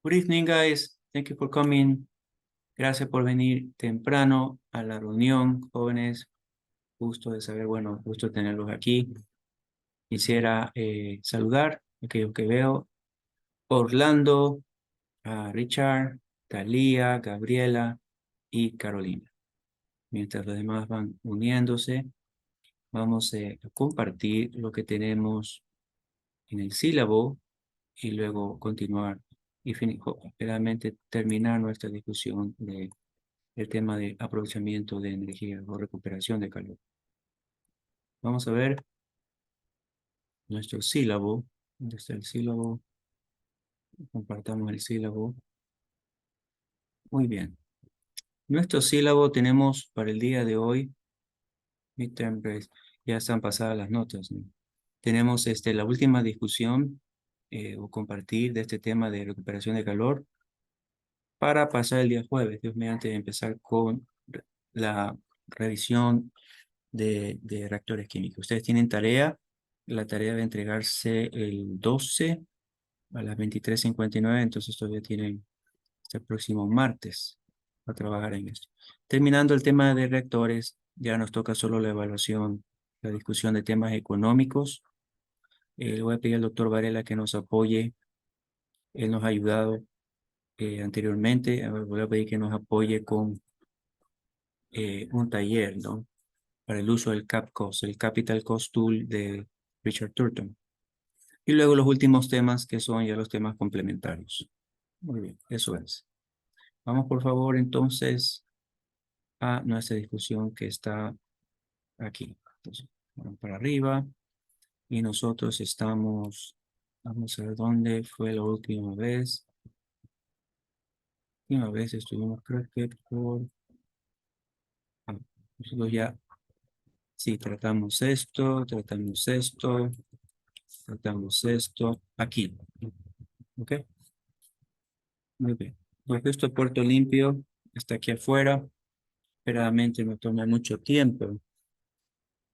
Good evening, guys. Thank you for coming. Gracias por venir temprano a la reunión, jóvenes. Gusto de saber, bueno, gusto tenerlos aquí. Quisiera saludar a aquellos que veo. Orlando, a Richard, Talía, Gabriela y Carolina. Mientras los demás van uniéndose, vamos a compartir lo que tenemos en el sílabo y luego continuar y finalmente terminar nuestra discusión de el tema de aprovechamiento de energía o recuperación de calor. Vamos a ver nuestro sílabo. ¿Dónde está el sílabo? Compartamos el sílabo. Muy bien. Nuestro sílabo tenemos para el día de hoy, midterm breaks, ya están pasadas las notas, ¿no? Tenemos la última discusión o compartir de este tema de recuperación de calor para pasar el día jueves, Dios mediante empezar con la revisión de reactores químicos. Ustedes tienen tarea, la tarea de entregarse el 12 a las 23:59, entonces todavía tienen hasta el próximo martes a trabajar en esto. Terminando el tema de reactores, ya nos toca solo la evaluación, la discusión de temas económicos. Le voy a pedir al doctor Varela que nos apoye. Él nos ha ayudado anteriormente. Voy a pedir que nos apoye con un taller, ¿no? Para el uso del CapCost, el Capital Cost Tool de Richard Turton. Y luego los últimos temas que son ya los temas complementarios. Muy bien, eso es. Vamos por favor entonces a nuestra discusión que está aquí. Entonces, vamos para arriba y nosotros estamos, vamos a ver dónde fue la última vez. La última vez estuvimos creo que por, nosotros ya, sí, tratamos esto, aquí. ¿Ok? Muy bien. Pues esto Puerto Limpio está aquí afuera. Realmente no toma mucho tiempo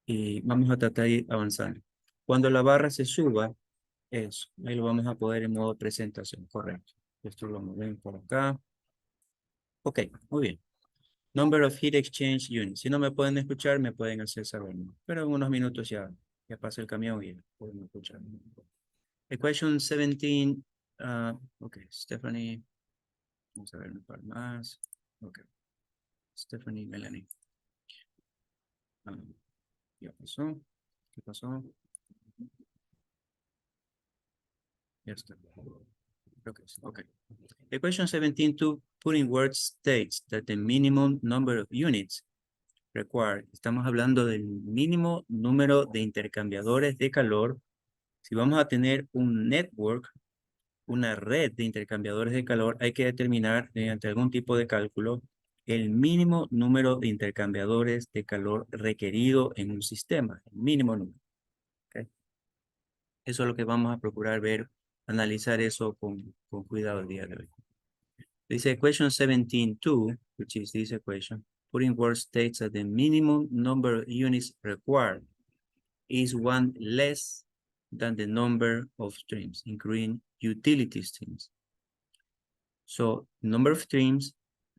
y vamos a tratar de ir avanzando. Cuando la barra se suba, eso, ahí lo vamos a poder en modo presentación, correcto. Esto lo movemos por acá. Ok, muy bien. Number of heat exchange units. Si no me pueden escuchar, me pueden hacer saber, ¿no? Pero en unos minutos ya pasa el camión y ya pueden escuchar. Equation 17. Ok, Stephanie. Vamos a ver un par más. Ok, Stephanie, Melanie. Ya pasó. ¿Qué pasó? Ya está. Creo que sí. Okay. Equation 17 put in words states that the minimum number of units required. Estamos hablando del mínimo número de intercambiadores de calor. Si vamos a tener un network, una red de intercambiadores de calor, hay que determinar mediante algún tipo de cálculo el mínimo número de intercambiadores de calor requerido en un sistema, el mínimo número. Okay. Eso es lo que vamos a procurar ver, analizar eso con cuidado el día de hoy. Dice equation 17.2, which is this equation, putting words states that the minimum number of units required is one less than the number of streams, including utility streams. So number of streams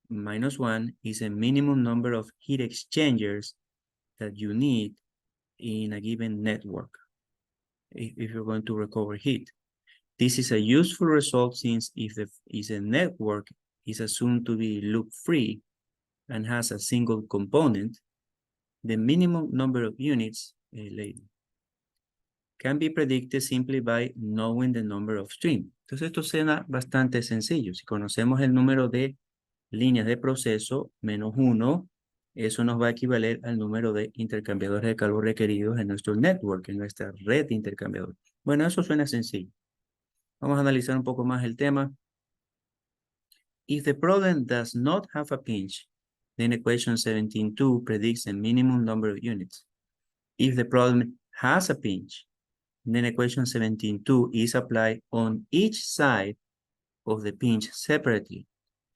minus one is a minimum number of heat exchangers that you need in a given network if you're going to recover heat. This is a useful result since if a network is assumed to be loop-free and has a single component, the minimum number of units can be predicted simply by knowing the number of streams. Entonces esto suena bastante sencillo. Si conocemos el número de líneas de proceso menos 1, eso nos va a equivaler al número de intercambiadores de calor requeridos en nuestro network, en nuestra red de intercambiadores. Bueno, eso suena sencillo. Vamos a analizar un poco más el tema. If the problem does not have a pinch, then equation 17.2 predicts a minimum number of units. If the problem has a pinch, then equation 17.2 is applied on each side of the pinch separately.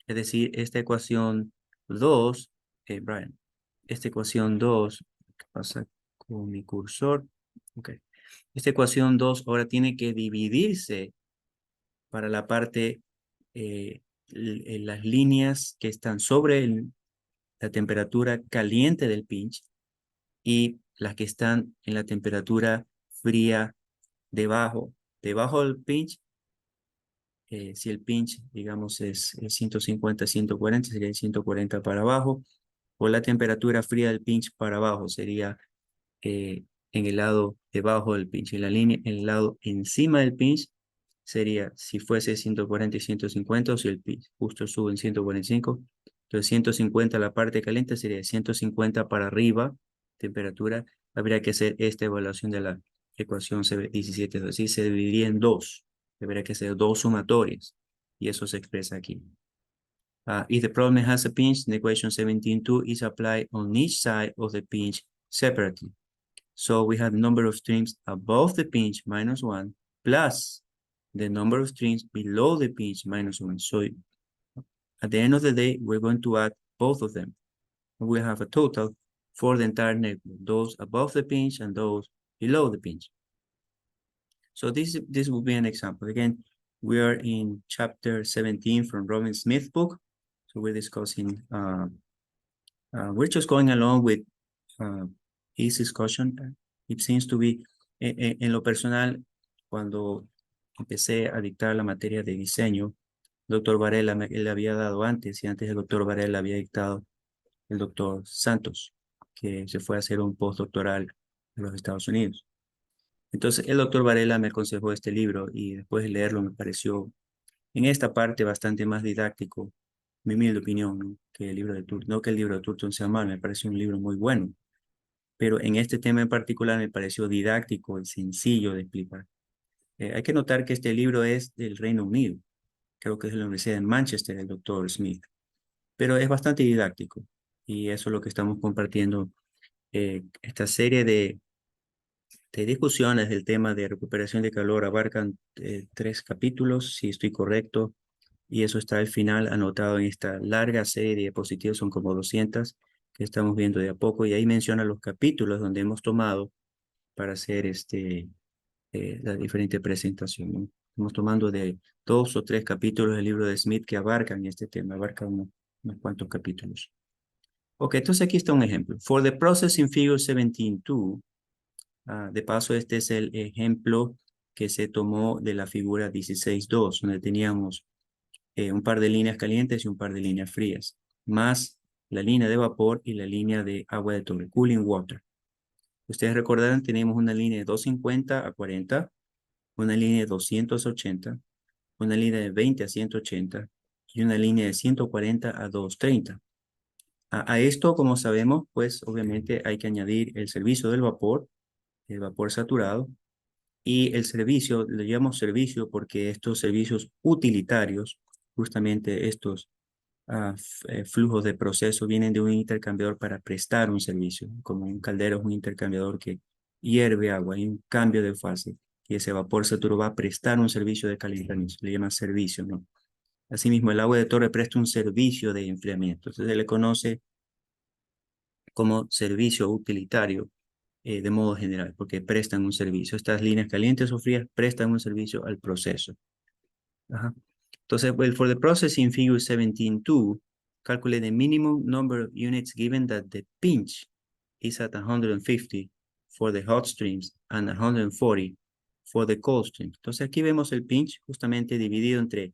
Es decir, esta ecuación 2, Brian, esta ecuación 2, ¿qué pasa con mi cursor? Ok. Esta ecuación 2 ahora tiene que dividirse para la parte, las líneas que están sobre la temperatura caliente del pinch y las que están en la temperatura fría debajo del pinch. Si el pinch, digamos, es 150, 140, sería de 140 para abajo, o la temperatura fría del pinch para abajo sería en el lado debajo del pinch. En la línea, en el lado encima del pinch sería si fuese 140 y 150, o si el pinch justo sube en 145, entonces 150 la parte caliente sería 150 para arriba, temperatura. Habría que hacer esta evaluación de la ecuación 17, es decir, se dividiría en dos. Debería que ser dos sumatorias, y eso se expresa aquí. If the problem has a pinch, the equation 17.2 is applied on each side of the pinch separately. So we have the number of streams above the pinch minus 1 plus the number of streams below the pinch minus 1. So at the end of the day, we're going to add both of them. We have a total for the entire network, those above the pinch and those below the pinch. So this will be an example. Again, we are in chapter 17 from Robin Smith's book. So we're discussing, we're just going along with his discussion. It seems to be, en lo personal, cuando empecé a dictar la materia de diseño, doctor Varela él había dado antes, y antes del doctor Varela había dictado el doctor Santos, que se fue a hacer un postdoctoral en los Estados Unidos. Entonces, el doctor Varela me aconsejó este libro, y después de leerlo me pareció en esta parte bastante más didáctico, mi humilde opinión, ¿no? Que el libro de Turton. No que el libro de Turton sea mal, me pareció un libro muy bueno, pero en este tema en particular me pareció didáctico y sencillo de explicar. Hay que notar que este libro es del Reino Unido, creo que es de la Universidad de Manchester, el doctor Smith, pero es bastante didáctico, y eso es lo que estamos compartiendo. Esta serie de discusiones del tema de recuperación de calor abarcan 3 capítulos, si estoy correcto, y eso está al final anotado en esta larga serie de diapositivas, son como 200 que estamos viendo de a poco, y ahí menciona los capítulos donde hemos tomado para hacer la diferente presentación, ¿no? Estamos tomando de 2 o 3 capítulos del libro de Smith que abarcan este tema, abarcan unos cuantos capítulos. Ok, entonces aquí está un ejemplo. For the process in figure 17.2, de paso, este es el ejemplo que se tomó de la figura 16.2, donde teníamos un par de líneas calientes y un par de líneas frías, más la línea de vapor y la línea de agua de torre, cooling water. Ustedes recordarán, tenemos una línea de 250 a 40, una línea de 280, una línea de 20 a 180 y una línea de 140 a 230. A esto, como sabemos, pues obviamente hay que añadir el servicio del vapor, el vapor saturado, y el servicio, le llamamos servicio porque estos servicios utilitarios, justamente estos flujos de proceso, vienen de un intercambiador para prestar un servicio, como un caldero es un intercambiador que hierve agua, hay un cambio de fase, y ese vapor saturado va a prestar un servicio de calentamiento, le llama servicio, ¿no? Asimismo, el agua de torre presta un servicio de enfriamiento, entonces se le conoce como servicio utilitario de modo general, porque prestan un servicio. Estas líneas calientes o frías prestan un servicio al proceso. Ajá. Entonces, well, for the process in figure 17.2, calculate the minimum number of units given that the pinch is at 150 for the hot streams and 140 for the cold stream. Entonces aquí vemos el pinch justamente dividido entre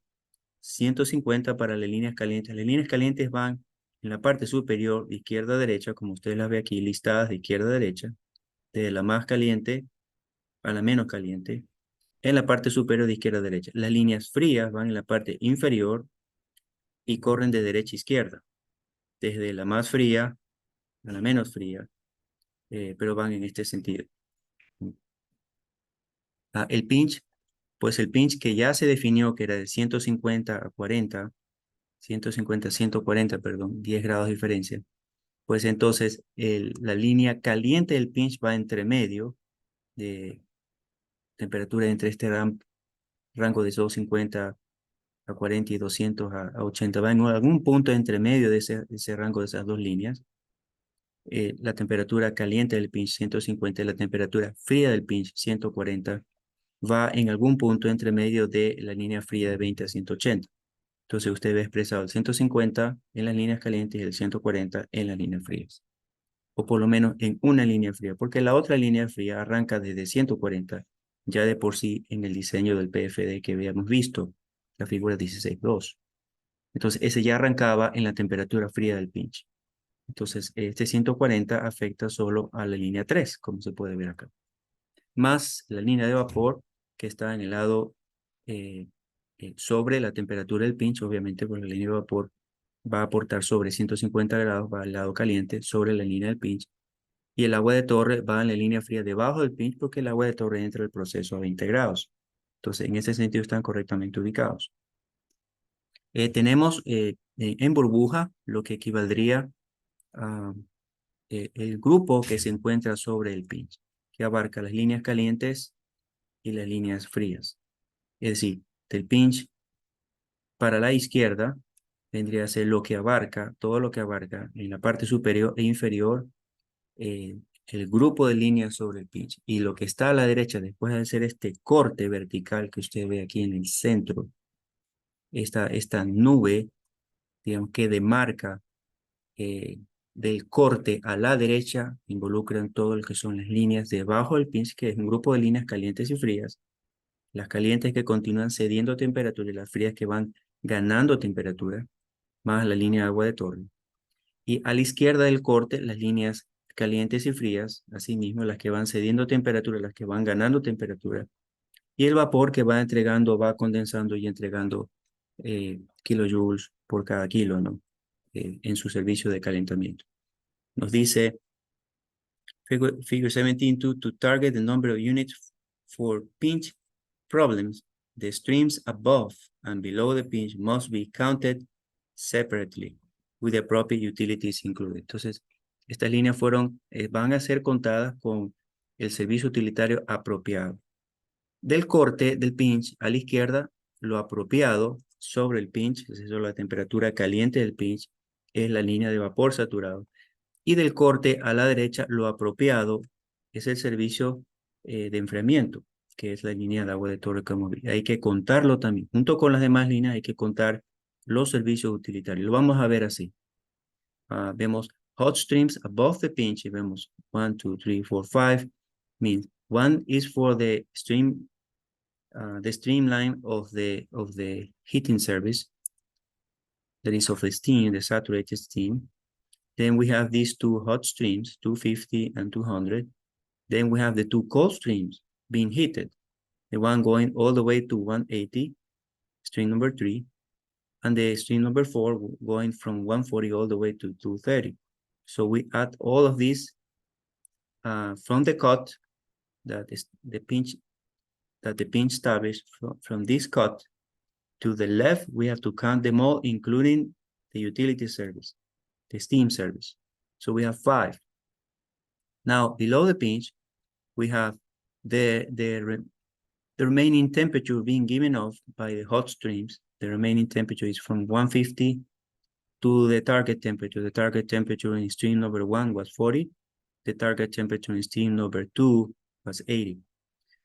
150 para las líneas calientes. Las líneas calientes van en la parte superior de izquierda a derecha, como ustedes las ven aquí, listadas de izquierda a derecha, de la más caliente a la menos caliente, en la parte superior de izquierda a derecha. Las líneas frías van en la parte inferior y corren de derecha a izquierda, desde la más fría a la menos fría, pero van en este sentido. El pinch, pues el pinch que ya se definió que era de 150 a 40, 150 a 140, perdón, 10 grados de diferencia, pues entonces la línea caliente del pinch va entre medio de temperatura entre este rango de 250 a 40 y 200 a 80, va en algún punto entre medio de ese rango de esas dos líneas. La temperatura caliente del pinch 150 y la temperatura fría del pinch 140 va en algún punto entre medio de la línea fría de 20 a 180. Entonces usted ve expresado el 150 en las líneas calientes y el 140 en las líneas frías. O por lo menos en una línea fría, porque la otra línea fría arranca desde 140, ya de por sí en el diseño del PFD que habíamos visto, la figura 16.2. Entonces ese ya arrancaba en la temperatura fría del pinch. Entonces este 140 afecta solo a la línea 3, como se puede ver acá. Más la línea de vapor que está en el lado sobre la temperatura del pinch, obviamente, porque la línea de vapor va a aportar sobre 150 grados, va al lado caliente, sobre la línea del pinch, y el agua de torre va en la línea fría debajo del pinch, porque el agua de torre entra al proceso a 20 grados. Entonces, en ese sentido están correctamente ubicados. Tenemos en burbuja lo que equivaldría a el grupo que se encuentra sobre el pinch, que abarca las líneas calientes y las líneas frías. Es decir, del pinch para la izquierda vendría a ser lo que abarca, todo lo que abarca en la parte superior e inferior el grupo de líneas sobre el pinch. Y lo que está a la derecha, después de hacer este corte vertical que usted ve aquí en el centro, esta nube, digamos, que demarca del corte a la derecha, involucran todo lo que son las líneas debajo del pinch, que es un grupo de líneas calientes y frías. Las calientes que continúan cediendo temperatura y las frías que van ganando temperatura, más la línea de agua de torre. Y a la izquierda del corte, las líneas calientes y frías, asimismo, las que van cediendo temperatura, las que van ganando temperatura. Y el vapor que va entregando, va condensando y entregando kilojoules por cada kilo, ¿no? En su servicio de calentamiento. Nos dice, figure 17, to target the number of units for pinch problems, the streams above and below the pinch must be counted separately with the appropriate utilities included. Entonces, estas líneas van a ser contadas con el servicio utilitario apropiado. Del corte del pinch a la izquierda, lo apropiado sobre el pinch, es decir, la temperatura caliente del pinch, es la línea de vapor saturado. Y del corte a la derecha, lo apropiado es el servicio de enfriamiento, que es la línea de agua de torre que hemos visto. Hay que contarlo también. Junto con las demás líneas hay que contar los servicios utilitarios. Lo vamos a ver así. Vemos hot streams above the pinch y vemos 1, 2, 3, 4, 5. Means one is for the streamline of the heating service, that is of the steam, the saturated steam. Then we have these two hot streams, 250 and 200. Then we have the two cold streams being heated. The one going all the way to 180, stream number 3, and the stream number 4 going from 140 all the way to 230. So we add all of these from the cut that is the pinch established from this cut to the left. We have to count them all, including the utility service, the steam service. So we have 5. Now below the pinch, we have the remaining temperature being given off by the hot streams. The remaining temperature is from 150 to the target temperature. The target temperature in stream number 1 was 40. The target temperature in stream number 2 was 80.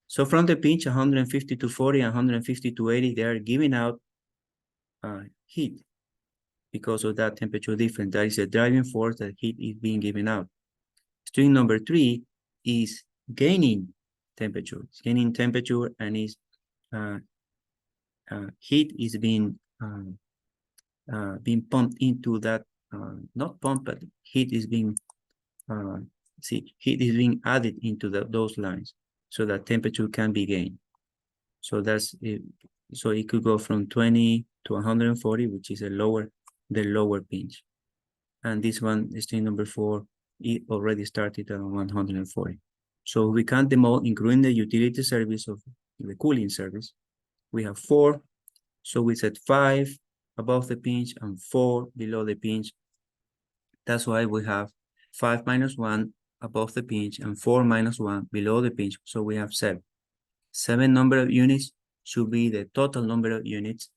So from the pinch, 150 to 40 and 150 to 80, they are giving out heat because of that temperature difference. That is a driving force that heat is being given out. Stream number 3 is gaining temperature. It's gaining temperature and is heat is being pumped into that, not pumped, but heat is being heat is being added into those lines so that temperature can be gained. So that's it. So it could go from 20 to 140, which is the lower pinch. And this one, string number 4, it already started at 140. So we count them all, including the utility service of the cooling service. We have 4. So we set 5 above the pinch and 4 below the pinch. That's why we have 5 minus 1 above the pinch and 4 minus 1 below the pinch. So we have 7. 7 number of units should be the total number of units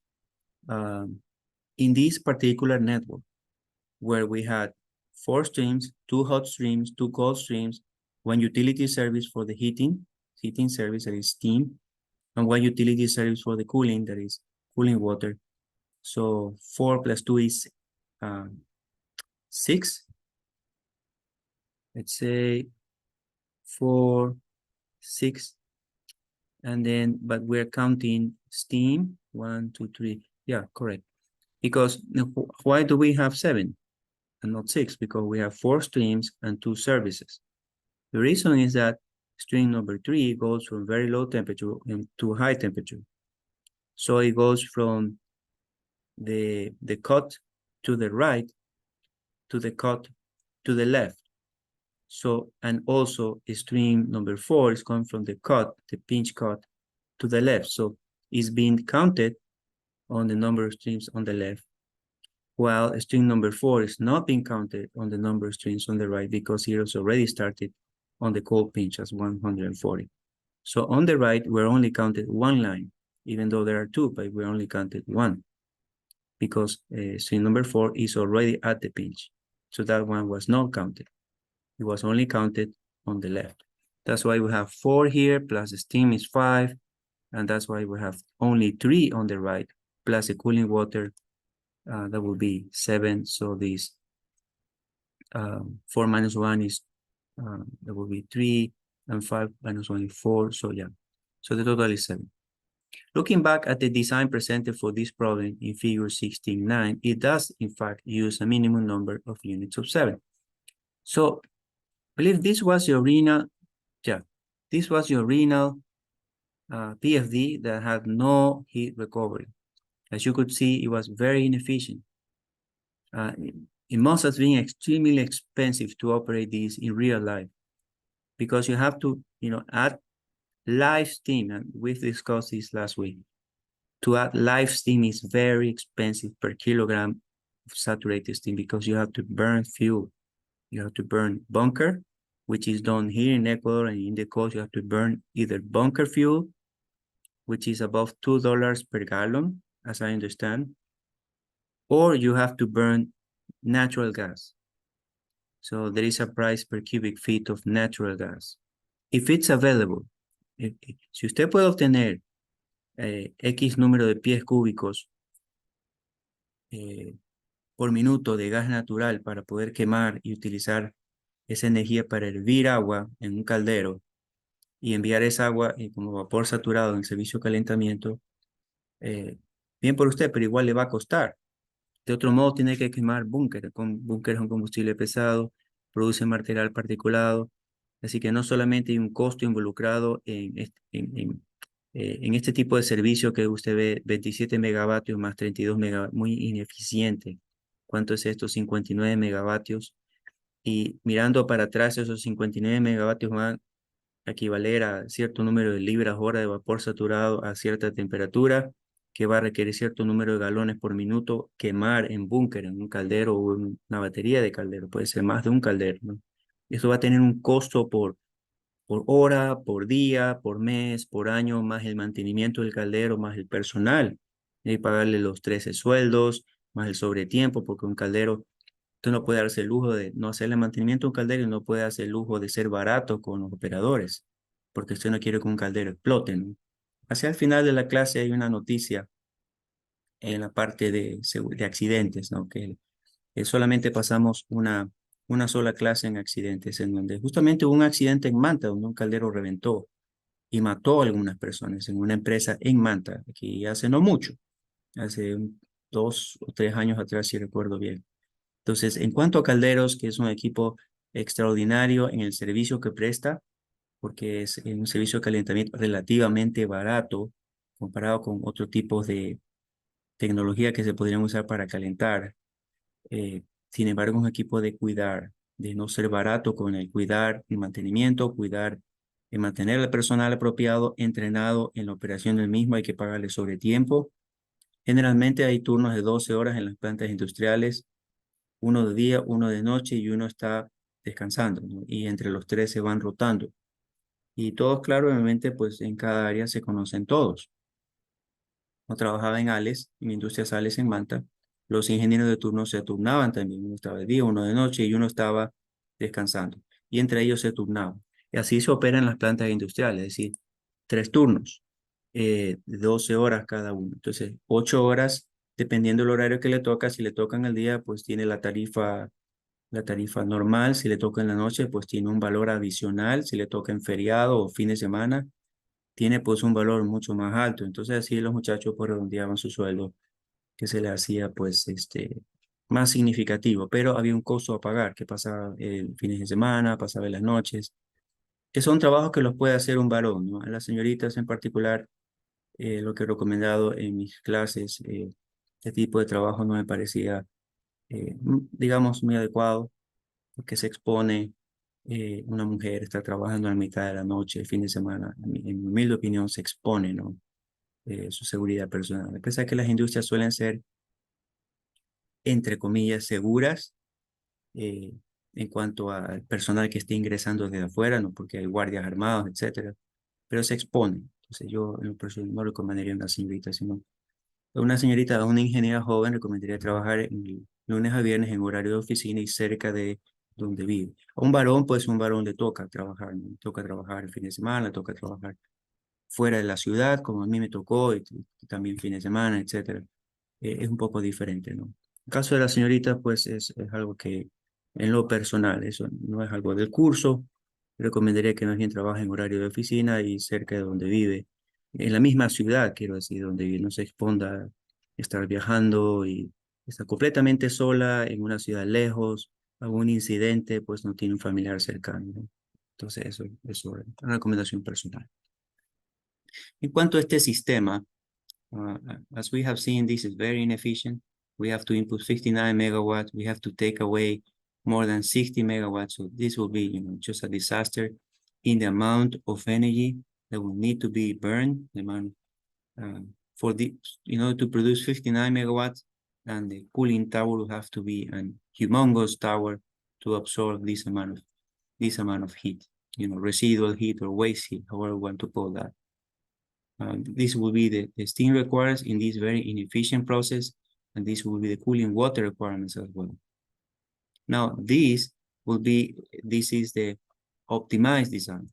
in this particular network, where we had 4 streams, 2 hot streams, 2 cold streams, 1 utility service for the heating service, that is steam, and 1 utility service for the cooling, that is cooling water. So 4 plus 2 is 6. Let's say 4, 6. And then, but we're counting steam, 1, 2, 3. Yeah, correct. Because why do we have 7 and not 6? Because we have 4 streams and 2 services. The reason is that stream number 3 goes from very low temperature to high temperature. So it goes from the cut to the right to the cut to the left. So, and also stream number 4 is coming from the pinch cut to the left. So it's being counted on the number of streams on the left, while stream number 4 is not being counted on the number of streams on the right because it was already started on the cold pinch as 140. So on the right, we're only counted 1 line, even though there are 2, but we only counted 1 because stream number 4 is already at the pinch. So that one was not counted. It was only counted on the left. That's why we have 4 here, plus the steam is 5, and that's why we have only 3 on the right, plus the cooling water, that will be 7. So this 4 minus 1 is, that will be 3, and 5 minus 1 is 4, so yeah. So the total is 7. Looking back at the design presented for this problem in figure 16.9, it does in fact use a minimum number of units of 7. So I believe this was your original, this was your original PFD that had no heat recovery. As you could see, it was very inefficient. It must have been extremely expensive to operate this in real life because you have to, add live steam, and we've discussed this last week. To add live steam is very expensive per kilogram of saturated steam because you have to burn fuel. You have to burn bunker, which is done here in Ecuador, and in the coast you have to burn either bunker fuel, which is above $2 per gallon, as I understand, or you have to burn natural gas. So there is a price per cubic feet of natural gas. If it's available, si usted puede obtener X número de pies cúbicos por minuto de gas natural para poder quemar y utilizar esa energía para hervir agua en un caldero y enviar esa agua como vapor saturado en el servicio de calentamiento, bien por usted, pero igual le va a costar. De otro modo, tiene que quemar búnker. Búnker es un combustible pesado, produce material particulado, así que no solamente hay un costo involucrado en este tipo de servicio que usted ve, 27 megavatios más 32 megavatios, muy ineficiente. ¿Cuánto es esto? 59 megavatios. Y mirando para atrás, esos 59 megavatios van a equivaler a cierto número de libras hora de vapor saturado a cierta temperatura, que va a requerir cierto número de galones por minuto quemar en búnker, en un caldero o en una batería de caldero, puede ser más de un caldero, ¿no? Esto va a tener un costo por hora, por día, por mes, por año, más el mantenimiento del caldero, más el personal. Hay que pagarle los 13 sueldos, más el sobretiempo, porque un caldero, usted no puede darse el lujo de no hacerle mantenimiento a un caldero y no puede darse el lujo de ser barato con los operadores, porque usted no quiere que un caldero explote, ¿no? Hacia el final de la clase hay una noticia en la parte de accidentes, ¿no? Que solamente pasamos una sola clase en accidentes, en donde justamente hubo un accidente en Manta, donde un caldero reventó. y mató a algunas personas en una empresa en Manta, aquí hace no mucho, hace 2 o 3 años atrás, si recuerdo bien. Entonces, en cuanto a Calderos, que es un equipo extraordinario en el servicio que presta, porque es un servicio de calentamiento relativamente barato comparado con otros tipos de tecnología que se podrían usar para calentar. Eh, Sin embargo, es un equipo de cuidar, de no ser barato con el cuidar y mantenimiento, cuidar y mantener al personal apropiado, entrenado en la operación del mismo, hay que pagarle sobre tiempo. Generalmente hay turnos de 12 horas en las plantas industriales, uno de día, uno de noche y uno está descansando, ¿no? Y entre los tres se van rotando. Y todos, claro, obviamente, pues en cada área se conocen todos. No trabajaba en ALES, en Industrias ALES en Manta. Los ingenieros de turno se turnaban también. Uno estaba de día, uno de noche y uno estaba descansando. Y entre ellos se turnaban. Y así se operan las plantas industriales, es decir, 3 turnos, 12 horas cada uno. Entonces, 8 horas, dependiendo del horario que le toca. Si le toca en el día, pues tiene la tarifa normal. Si le toca en la noche, pues tiene un valor adicional. Si le toca en feriado o fin de semana, tiene pues un valor mucho más alto. Entonces así los muchachos pues redondeaban su sueldo, que se le hacía pues más significativo, pero había un costo a pagar, que pasaba el fines de semana, pasaba en las noches, que son trabajos que los puede hacer un varón, ¿no? A las señoritas en particular, lo que he recomendado en mis clases, este tipo de trabajo no me parecía, digamos, muy adecuado, porque se expone. Una mujer está trabajando a la mitad de la noche, el fin de semana, en mi humilde opinión, se expone, ¿no? Su seguridad personal. A pesar que las industrias suelen ser, entre comillas, seguras eh, en cuanto al personal que esté ingresando desde afuera, no porque hay guardias armados, etcétera, pero se exponen. Entonces yo en lo personal no recomendaría a una señorita, sino a una señorita, a una ingeniera joven, recomendaría trabajar lunes a viernes en horario de oficina y cerca de donde vive. A un varón, pues un varón le toca trabajar, ¿no? Le toca trabajar el fin de semana, le toca trabajar fuera de la ciudad, como a mí me tocó, y también fin de semana, etcétera. Es un poco diferente, ¿no? El caso de la señorita, pues es algo que en lo personal, eso no es algo del curso. Recomendaría que más bien trabaje en horario de oficina y cerca de donde vive, en la misma ciudad, quiero decir, donde vive, no se exponga a estar viajando y está completamente sola en una ciudad lejos, algún incidente, pues no tiene un familiar cercano, ¿no? Entonces, eso es una recomendación personal. En cuanto a este sistema, as we have seen, this is very inefficient. We have to input 59 megawatts. We have to take away more than 60 megawatts. So this will be, just a disaster in the amount of energy that will need to be burned. The amount for the, in order to produce 59 megawatts, and the cooling tower will have to be an humongous tower to absorb this amount of heat. Residual heat or waste heat, however you want to call that. This will be the steam requirements in this very inefficient process, and this will be the cooling water requirements as well. Now, this is the optimized design.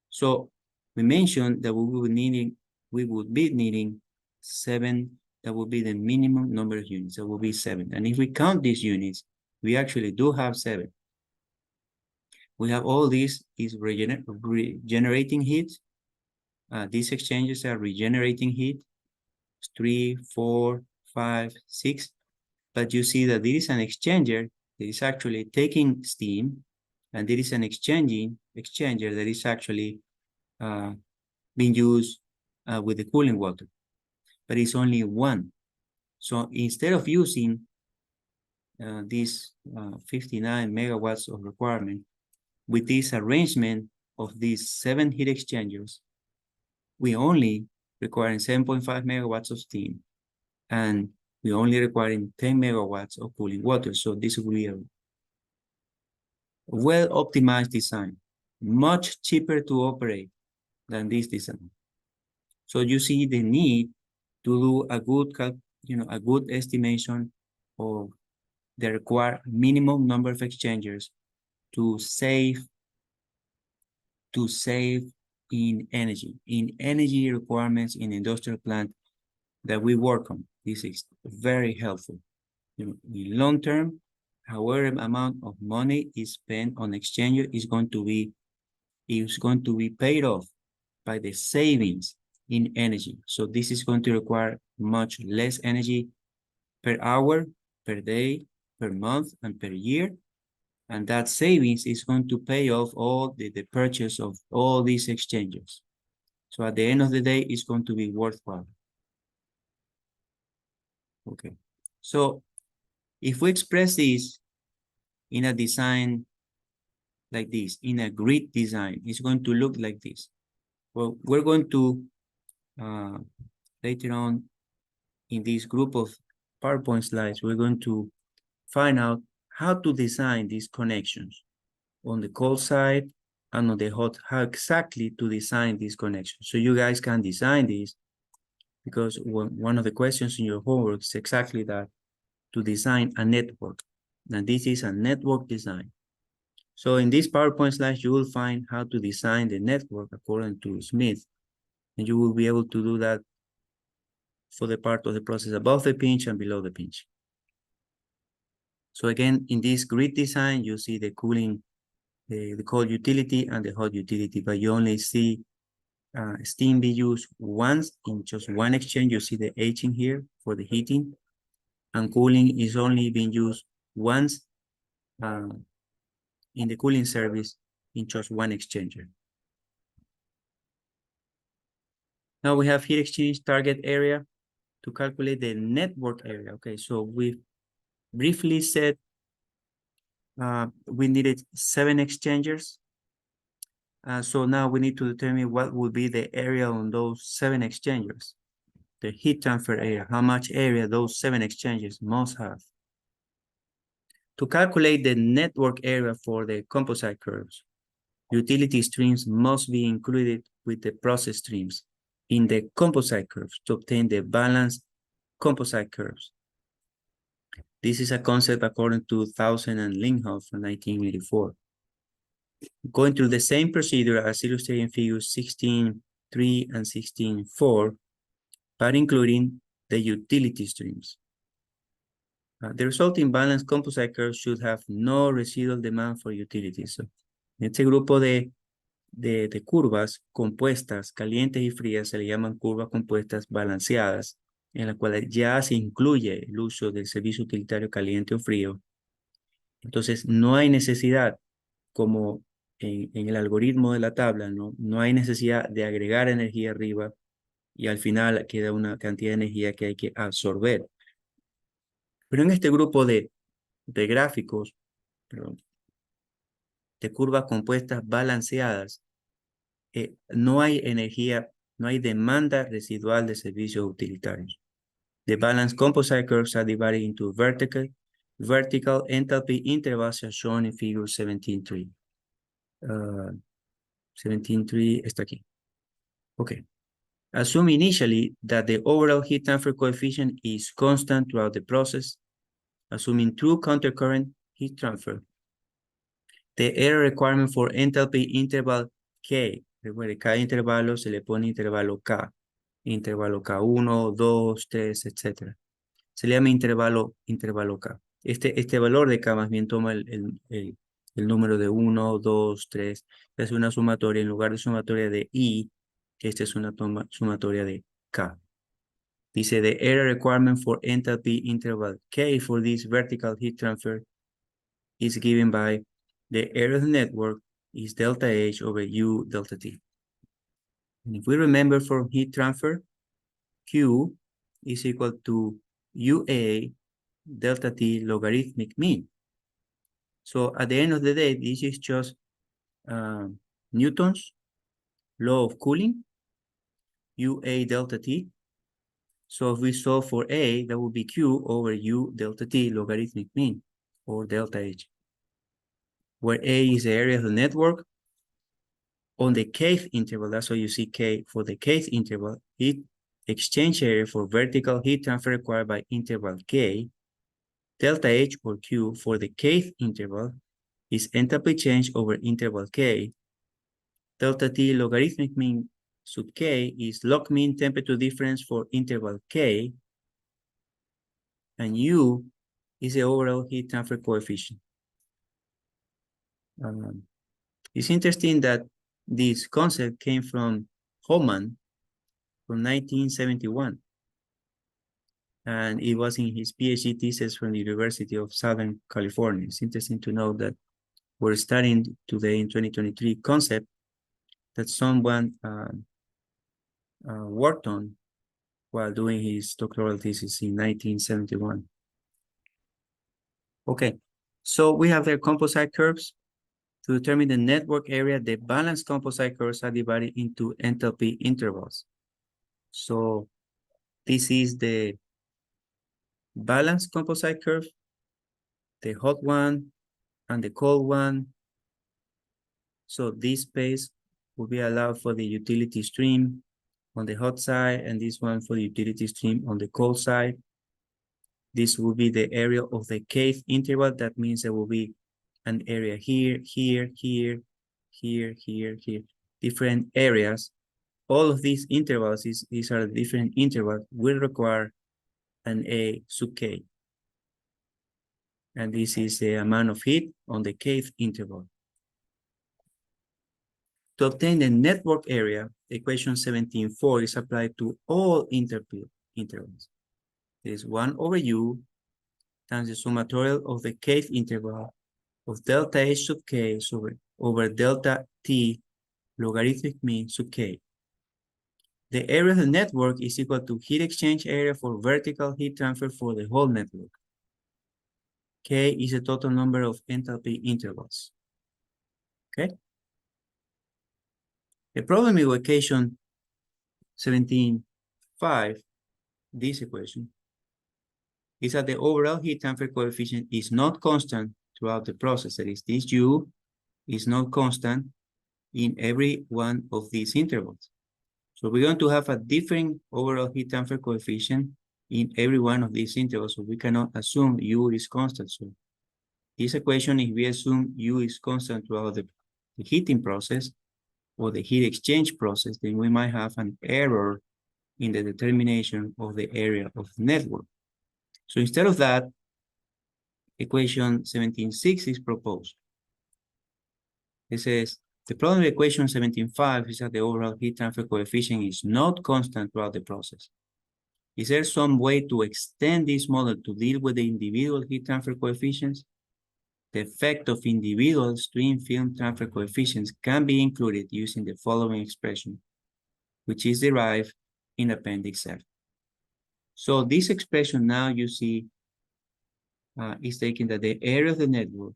So we mentioned that we would be needing 7, that would be the minimum number of units, that will be 7. And if we count these units, we actually do have 7. We have all these is regenerating heat. These exchanges are regenerating heat, 3, 4, 5, 6. But you see that there is an exchanger that is actually taking steam, and there is an exchanger that is actually being used with the cooling water, but it's only one. So instead of using this 59 megawatts of requirement, with this arrangement of these 7 heat exchangers, we only require 7.5 megawatts of steam, and we only requiring 10 megawatts of cooling water. So this will be a well-optimized design, much cheaper to operate than this design. So you see the need to do a good estimation of the required minimum number of exchangers to save in energy requirements in industrial plant that we work on. This is very helpful. In long term, however amount of money is spent on exchanger is going to be paid off by the savings in energy. So this is going to require much less energy per hour, per day, per month, and per year. And that savings is going to pay off all the purchase of all these exchanges. So at the end of the day, it's going to be worthwhile. Okay. So if we express this in a design like this, in a grid design, it's going to look like this. Well, we're going to later on in this group of PowerPoint slides, we're going to find out how to design these connections on the cold side and on the hot, how exactly to design these connections. So you guys can design these, because one of the questions in your homework is exactly that, to design a network. And this is a network design. So in this PowerPoint slide, you will find how to design the network according to Smith. And you will be able to do that for the part of the process above the pinch and below the pinch. So again, in this grid design, you see the cooling, the cold utility and the hot utility, but you only see steam be used once in just one exchange. You see the H in here for the heating, and cooling is only being used once in the cooling service in just one exchanger. Now we have heat exchange target area to calculate the network area. Okay, so we briefly said we needed 7 exchangers. So now we need to determine what will be the area on those 7 exchangers, the heat transfer area, how much area those 7 exchanges must have. To calculate the network area for the composite curves, utility streams must be included with the process streams in the composite curves to obtain the balanced composite curves. This is a concept according to Thousand and Linghoff from 1984. Going through the same procedure as illustrated in figures 16.3 and 16.4, but including the utility streams. The resulting balanced composite curve should have no residual demand for utilities. So, en este grupo de curvas compuestas, calientes y frías, se le llaman curvas compuestas balanceadas, en las cuales ya se incluye el uso del servicio utilitario caliente o frío. Entonces, no hay necesidad, como en el algoritmo de la tabla, no hay necesidad de agregar energía arriba y al final queda una cantidad de energía que hay que absorber. Pero en este grupo de gráficos, perdón, de curvas compuestas balanceadas, no hay energía, no hay demanda residual de servicios utilitarios. The balanced composite curves are divided into vertical enthalpy intervals as shown in figure 17.3. 17.3 está aquí. Okay. Assume initially that the overall heat transfer coefficient is constant throughout the process, assuming true countercurrent heat transfer. The error requirement for enthalpy interval K, recuerde, cada intervalo se le pone intervalo K, intervalo K1, 2, 3, etc. Se le llama intervalo K. Este valor de K más bien toma el número de 1, 2, 3, es una sumatoria, en lugar de sumatoria de I, esta es una sumatoria de K. Dice, the error requirement for enthalpy interval K for this vertical heat transfer is given by the area of the network is delta H over U delta T. And if we remember for heat transfer, Q is equal to UA delta T logarithmic mean. So at the end of the day, this is just Newton's law of cooling, UA delta T. So if we solve for A, that would be Q over U delta T logarithmic mean, or delta H, where A is the area of the network. On the kth interval, that's why you see K for the kth interval, heat exchange area for vertical heat transfer required by interval K, delta H or Q for the kth interval is enthalpy change over interval K. Delta T logarithmic mean sub K is log mean temperature difference for interval K, and U is the overall heat transfer coefficient. It's interesting that this concept came from Hohmann from 1971. And it was in his PhD thesis from the University of Southern California. It's interesting to know that we're studying today in 2023 concept that someone worked on while doing his doctoral thesis in 1971. Okay, so we have their composite curves. To determine the network area, the balanced composite curves are divided into enthalpy intervals. So this is the balanced composite curve, the hot one, and the cold one. So this space will be allowed for the utility stream on the hot side, and this one for the utility stream on the cold side. This will be the area of the Kth interval. That means there will be an area here, here, here, here, here, here, different areas. All of these intervals, these are the different intervals, will require an A sub K. And this is the amount of heat on the Kth interval. To obtain the network area, equation 17.4 is applied to all intervals. It is 1 over U times the summatotal of the Kth interval of delta H sub K over delta T logarithmic mean sub K. The area of the network is equal to heat exchange area for vertical heat transfer for the whole network. K is the total number of enthalpy intervals. Okay? The problem with equation 17.5, this equation, is that the overall heat transfer coefficient is not constant throughout the process. That is, this U is not constant in every one of these intervals. So we're going to have a different overall heat transfer coefficient in every one of these intervals. So we cannot assume U is constant. So this equation, if we assume U is constant throughout the heating process or the heat exchange process, then we might have an error in the determination of the area of the network. So instead of that, equation 17.6 is proposed. It says, the problem with equation 17.5 is that the overall heat transfer coefficient is not constant throughout the process. Is there some way to extend this model to deal with the individual heat transfer coefficients? The effect of individual stream film transfer coefficients can be included using the following expression, which is derived in Appendix F. So this expression now you see is taking that the area of the network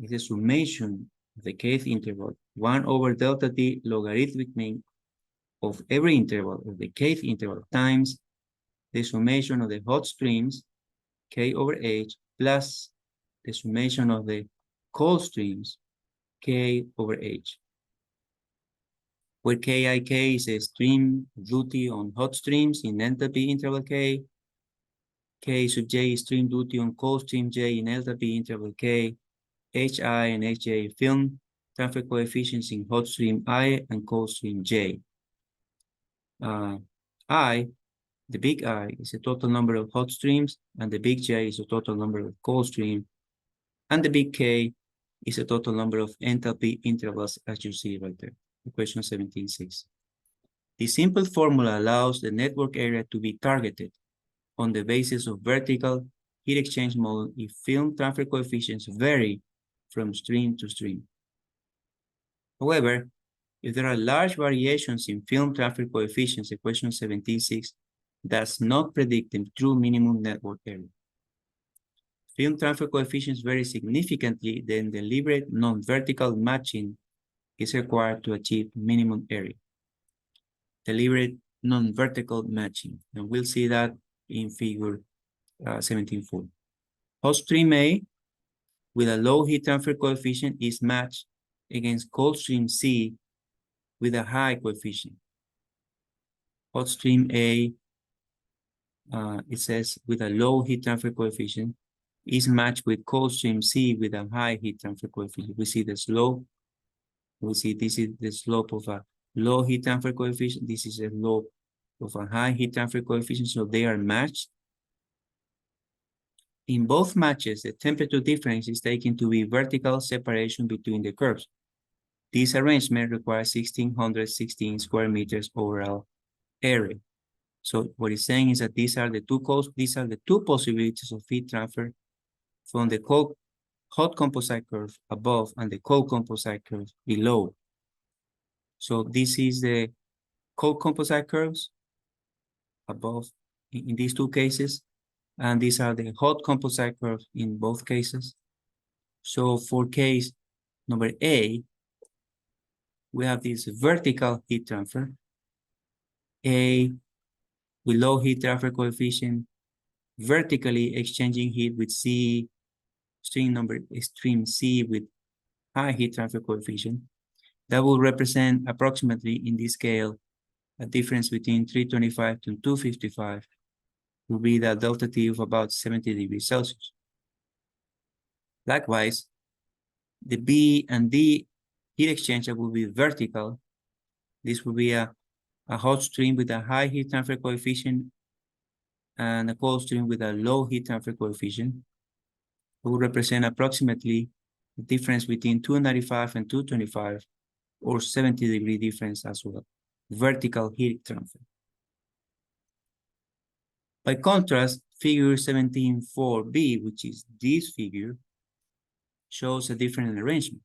is the summation of the Kth interval, 1 over delta T logarithmic mean of every interval of the Kth interval times the summation of the hot streams, K over H, plus the summation of the cold streams, K over H. Where KIK is a stream duty on hot streams in enthalpy interval K. K sub J is stream duty on cold stream J in enthalpy interval K. HI and HJ film transfer coefficients in hot stream I and cold stream J. I, the big I, is the total number of hot streams, and the big J is the total number of cold streams, and the big K is the total number of enthalpy intervals, as you see right there, equation 17.6. The simple formula allows the network area to be targeted on the basis of vertical heat exchange model if film transfer coefficients vary from stream to stream. However, if there are large variations in film transfer coefficients, equation 17.6 does not predict the true minimum network area. Film transfer coefficients vary significantly, then deliberate non-vertical matching is required to achieve minimum area. Deliberate non-vertical matching, and we'll see that in figure 17.4. Hot stream A with a low heat transfer coefficient is matched against cold stream C with a high coefficient. Hot stream A, it says with a low heat transfer coefficient is matched with cold stream C with a high heat transfer coefficient. We see the slope. We see this is the slope of a low heat transfer coefficient. This is a slope of a high heat transfer coefficient, so they are matched. In both matches, the temperature difference is taken to be vertical separation between the curves. This arrangement requires 1,616 square meters overall area. So what it's saying is that these are the two possibilities of heat transfer from the hot composite curve above and the cold composite curve below. So this is the cold composite curves above in these two cases, and these are the hot composite curves in both cases. So for case number A, we have this vertical heat transfer, A with low heat transfer coefficient, vertically exchanging heat with C, extreme C with high heat transfer coefficient. That will represent approximately in this scale a difference between 325 to 255 will be the delta T of about 70 degrees Celsius. Likewise, the B and D heat exchanger will be vertical. This will be a hot stream with a high heat transfer coefficient and a cold stream with a low heat transfer coefficient. It will represent approximately the difference between 295 and 225 or 70-degree difference as well. Vertical heat transfer. By contrast, figure 17.4b, which is this figure, shows a different arrangement.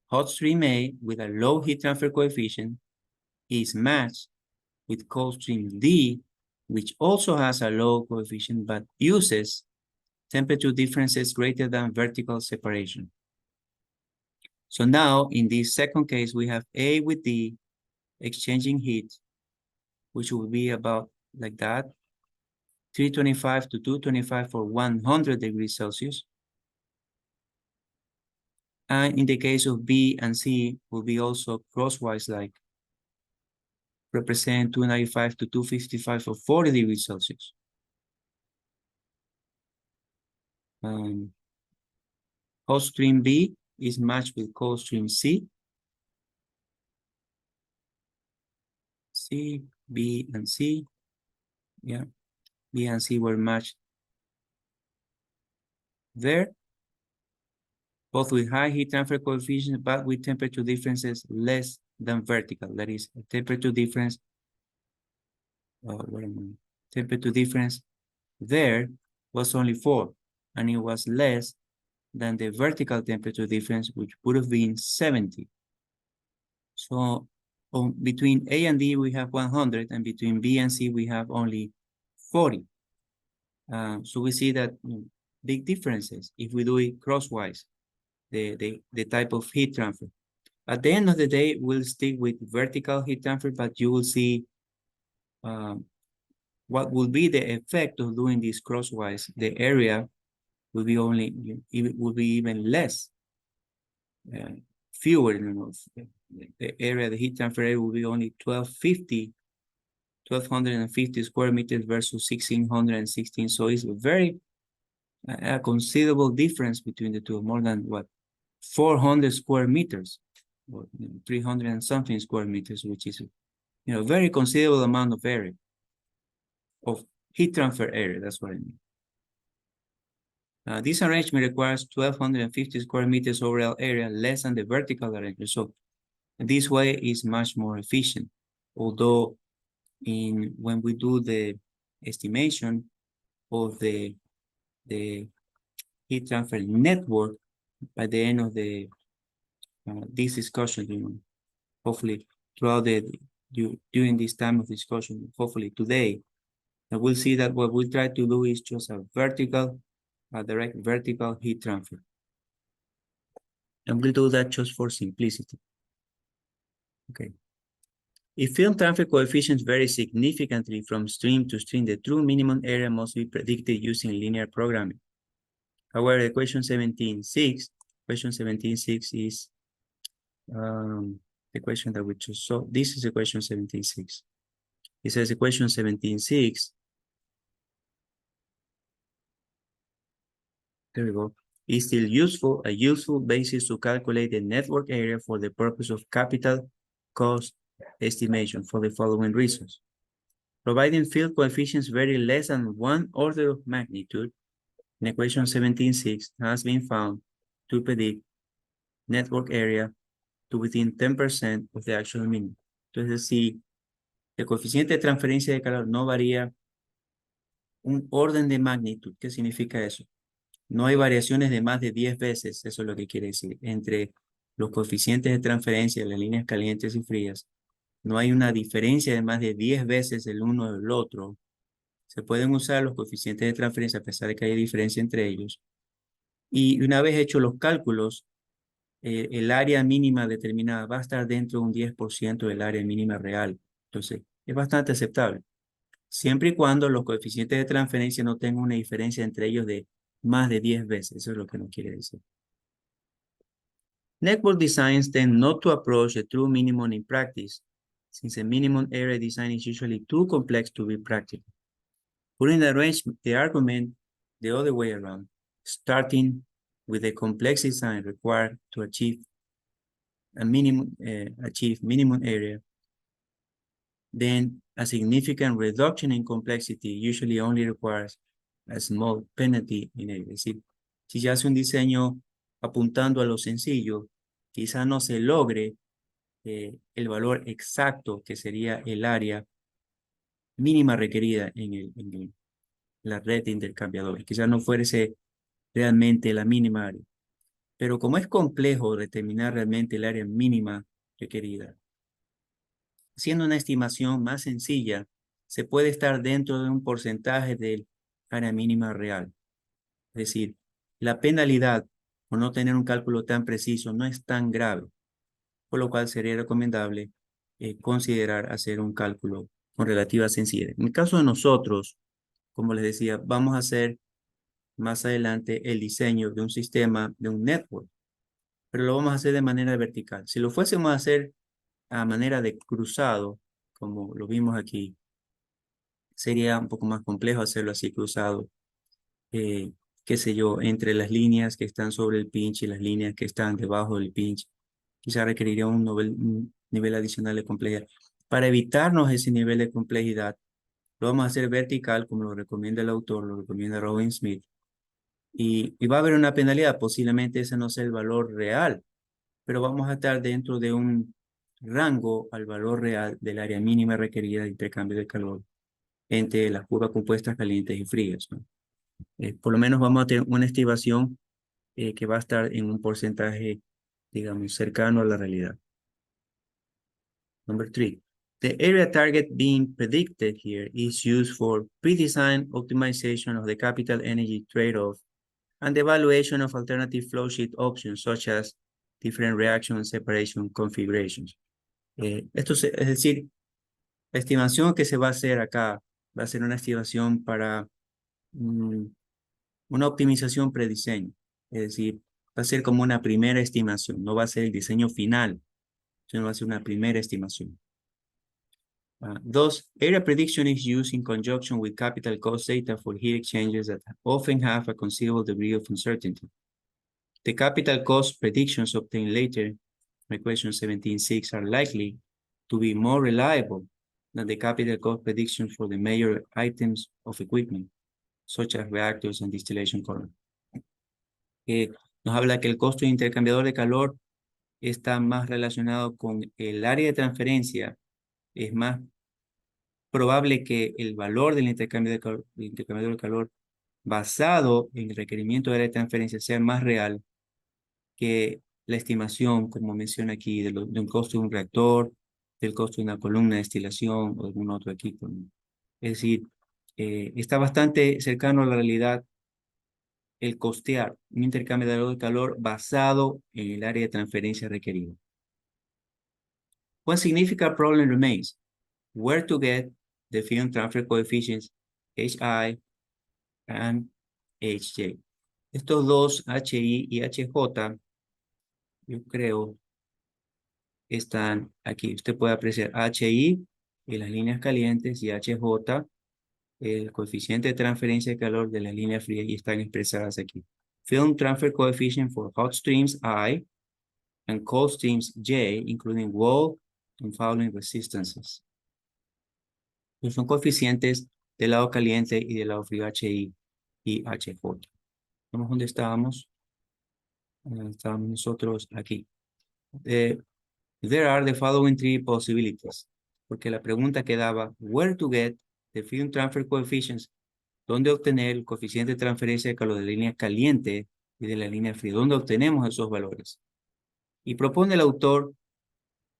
Hot stream A with a low heat transfer coefficient is matched with cold stream D, which also has a low coefficient but uses temperature differences greater than vertical separation. So now in this second case, we have A with D exchanging heat, which will be about like that, 325 to 225 for 100 degrees Celsius. And in the case of B and C, will be also crosswise like, represent 295 to 255 for 40 degrees Celsius. Hot stream B is matched with cold stream C. C, B, and C. Yeah, B and C were matched there, both with high heat transfer coefficient, but with temperature differences less than vertical. That is, a temperature difference. Temperature difference there was only 4, and it was less than the vertical temperature difference, which would have been 70. So between A and D, we have 100, and between B and C, we have only 40. So we see that big differences if we do it crosswise, the type of heat transfer. At the end of the day, we'll stick with vertical heat transfer, but you will see what will be the effect of doing this crosswise. The area will be it will be even less, fewer than the area, the heat transfer area will be only 1,250 square meters versus 1,616. So it's a considerable difference between the two, more than what, 400 square meters, or 300 and something square meters, which is very considerable amount of area, of heat transfer area. That's what I mean. This arrangement requires 1,250 square meters overall area, less than the vertical arrangement. So this way is much more efficient. Although when we do the estimation of the heat transfer network by the end of this discussion, hopefully throughout during this time of discussion, hopefully today, and we'll see that what we try to do is just a direct vertical heat transfer. And we'll do that just for simplicity. Okay. If film transfer coefficients vary significantly from stream to stream, the true minimum area must be predicted using linear programming. However, the question 17.6 is the question that we just saw. This is the question 17.6. It says the question 17.6. There we go. Is still a useful basis to calculate the network area for the purpose of capital cost estimation for the following reasons. Providing field coefficients vary less than 1 order of magnitude, in equation 17.6 has been found to predict network area to within 10% of the actual minimum. Entonces, si el coeficiente de transferencia de calor no varía un orden de magnitud, ¿qué significa eso? No hay variaciones de más de 10 veces, eso es lo que quiere decir, entre los coeficientes de transferencia de las líneas calientes y frías. No hay una diferencia de más de 10 veces el uno del otro. Se pueden usar los coeficientes de transferencia a pesar de que haya diferencia entre ellos. Y una vez hechos los cálculos, el área mínima determinada va a estar dentro de un 10% del área mínima real. Entonces, es bastante aceptable. Siempre y cuando los coeficientes de transferencia no tengan una diferencia entre ellos de más de 10 veces. Eso es lo que nos quiere decir. Network designs tend not to approach a true minimum in practice, since a minimum area design is usually too complex to be practical. Putting the argument the other way around, starting with the complex design required to achieve minimum area, then a significant reduction in complexity usually only requires a small penalty in area. Es decir, si se hace un diseño apuntando a lo sencillo, quizá no se logre el valor exacto que sería el área mínima requerida en la red de intercambiadores. Quizá no fuese realmente la mínima área. Pero como es complejo determinar realmente el área mínima requerida, siendo una estimación más sencilla, se puede estar dentro de un porcentaje del área mínima real. Es decir, la penalidad por no tener un cálculo tan preciso no es tan grave, por lo cual sería recomendable considerar hacer un cálculo con relativa sencillez. En el caso de nosotros, como les decía, vamos a hacer más adelante el diseño de un sistema, de un network, pero lo vamos a hacer de manera vertical. Si lo fuésemos a hacer a manera de cruzado, como lo vimos aquí, sería un poco más complejo hacerlo así cruzado, eh, qué sé yo, entre las líneas que están sobre el pinch y las líneas que están debajo del pinch. Quizá requeriría un nivel adicional de complejidad. Para evitarnos ese nivel de complejidad, lo vamos a hacer vertical, como lo recomienda el autor, lo recomienda Robin Smith. Y va a haber una penalidad, posiblemente ese no sea el valor real, pero vamos a estar dentro de un rango al valor real del área mínima requerida de intercambio de calor entre las curvas compuestas calientes y frías, ¿no? Por lo menos vamos a tener una estimación que va a estar en un porcentaje, digamos, cercano a la realidad. Number 3. The area target being predicted here is used for pre-design optimization of the capital energy trade-off and the evaluation of alternative flow sheet options such as different reaction and separation configurations. Es decir, la estimación que se va a hacer acá va a ser una estimación para una optimización prediseño. Es decir, va a ser como una primera estimación, no va a ser el diseño final, sino va a ser una primera estimación. Thus, area prediction is used in conjunction with capital cost data for heat exchanges that often have a considerable degree of uncertainty. The capital cost predictions obtained later, equation 17.6, are likely to be more reliable than the capital cost predictions for the major items of equipment, such as reactors and distillation column. Nos habla que el costo de intercambiador de calor está más relacionado con el área de transferencia. Es más probable que el valor del intercambiador de calor basado en el requerimiento de área de transferencia sea más real que la estimación, como menciona aquí, de un costo de un reactor, del costo de una columna de destilación o de algún otro equipo, ¿no? Es decir, está bastante cercano a la realidad el costear un intercambiador de calor basado en el área de transferencia requerida. One significant problem remains: where to get the film transfer coefficients HI and HJ. Estos dos, HI y HJ, yo creo, están aquí. Usted puede apreciar HI en las líneas calientes y HJ, el coeficiente de transferencia de calor de las líneas frías, y están expresadas aquí. Film transfer coefficient for hot streams I and cold streams J, including wall and fouling resistances. Son coeficientes del lado caliente y del lado frío, HI y HJ. ¿Vemos dónde estábamos? Estábamos nosotros aquí. There are the following three possibilities. Porque la pregunta quedaba, where to get the film transfer coefficients, ¿dónde obtener el coeficiente de transferencia de calor de la línea caliente y de la línea fría? ¿Dónde obtenemos esos valores? Y propone el autor,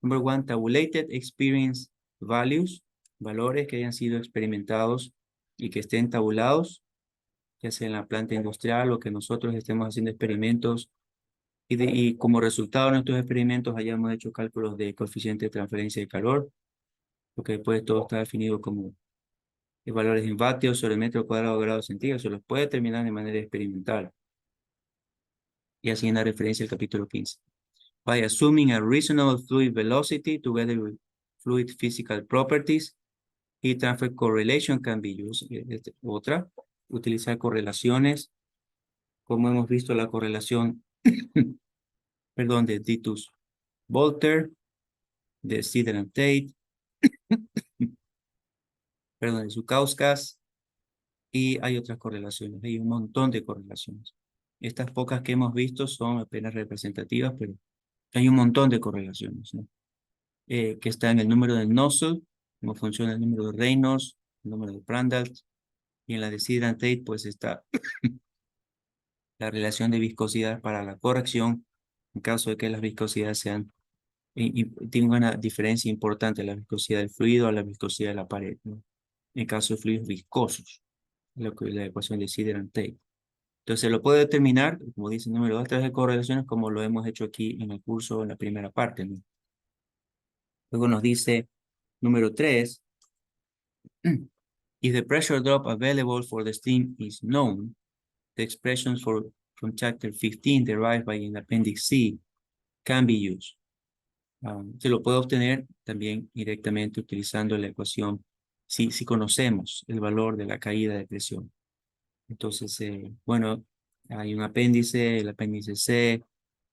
number one, tabulated experience values, valores que hayan sido experimentados y que estén tabulados, ya sea en la planta industrial o que nosotros estemos haciendo experimentos y como resultado de nuestros experimentos hayamos hecho cálculos de coeficiente de transferencia de calor, porque después todo está definido como valores en vatios sobre metro cuadrado de grados centígrados, se los puede determinar de manera experimental. Y así en la referencia al capítulo 15. By assuming a reasonable fluid velocity together with fluid physical properties, heat transfer correlation can be used. Otra, utilizar correlaciones, como hemos visto la correlación, perdón, de Ditus-Volter, de Sidran-Tate, perdón, de Zhukauskas, y hay otras correlaciones, hay un montón de correlaciones. Estas pocas que hemos visto son apenas representativas, pero hay un montón de correlaciones, ¿no? Que está en el número de Nusselt, cómo funciona el número de Reynolds, el número de Prandtl, y en la de Sidran-Tate pues está la relación de viscosidad para la corrección, en caso de que las viscosidades sean, tienen una diferencia importante la viscosidad del fluido a la viscosidad de la pared, ¿no? En caso de fluidos viscosos, lo que la ecuación de Sidran-Tate. Entonces lo puede determinar, como dice el número 2, a través de correlaciones, como lo hemos hecho aquí en el curso en la primera parte, ¿no? Luego nos dice, número 3, if the pressure drop available for the steam is known, the expressions from chapter 15 derived by an appendix C can be used. Se lo puede obtener también directamente utilizando la ecuación si conocemos el valor de la caída de presión. Entonces, bueno, hay un apéndice, el apéndice C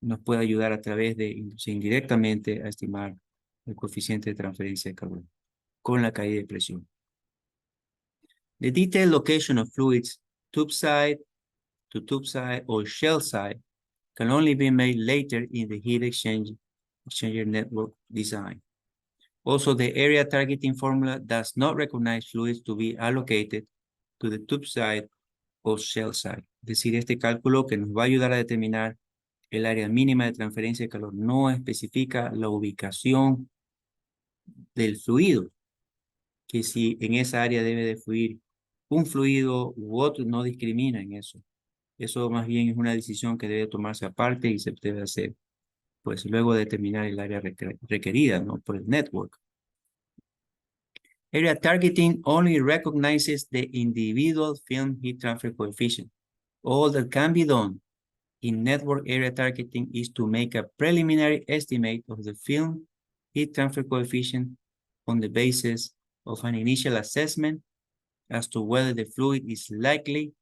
nos puede ayudar a través de, indirectamente, a estimar el coeficiente de transferencia de calor con la caída de presión. The detailed location of fluids, tube side to tube side or shell side, can only be made later in the heat exchanger network design. Also, the area targeting formula does not recognize fluids to be allocated to the tube side o shell side. Es decir, este cálculo que nos va a ayudar a determinar el área mínima de transferencia de calor no especifica la ubicación del fluido, que si en esa área debe de fluir un fluido u otro, no discrimina en eso. Eso más bien es una decisión que debe tomarse aparte y se debe hacer, pues luego de determinar el área requerida, ¿no? Por el network. Area targeting only recognizes the individual film heat transfer coefficient. All that can be done in network area targeting is to make a preliminary estimate of the film heat transfer coefficient on the basis of an initial assessment as to whether the fluid is likely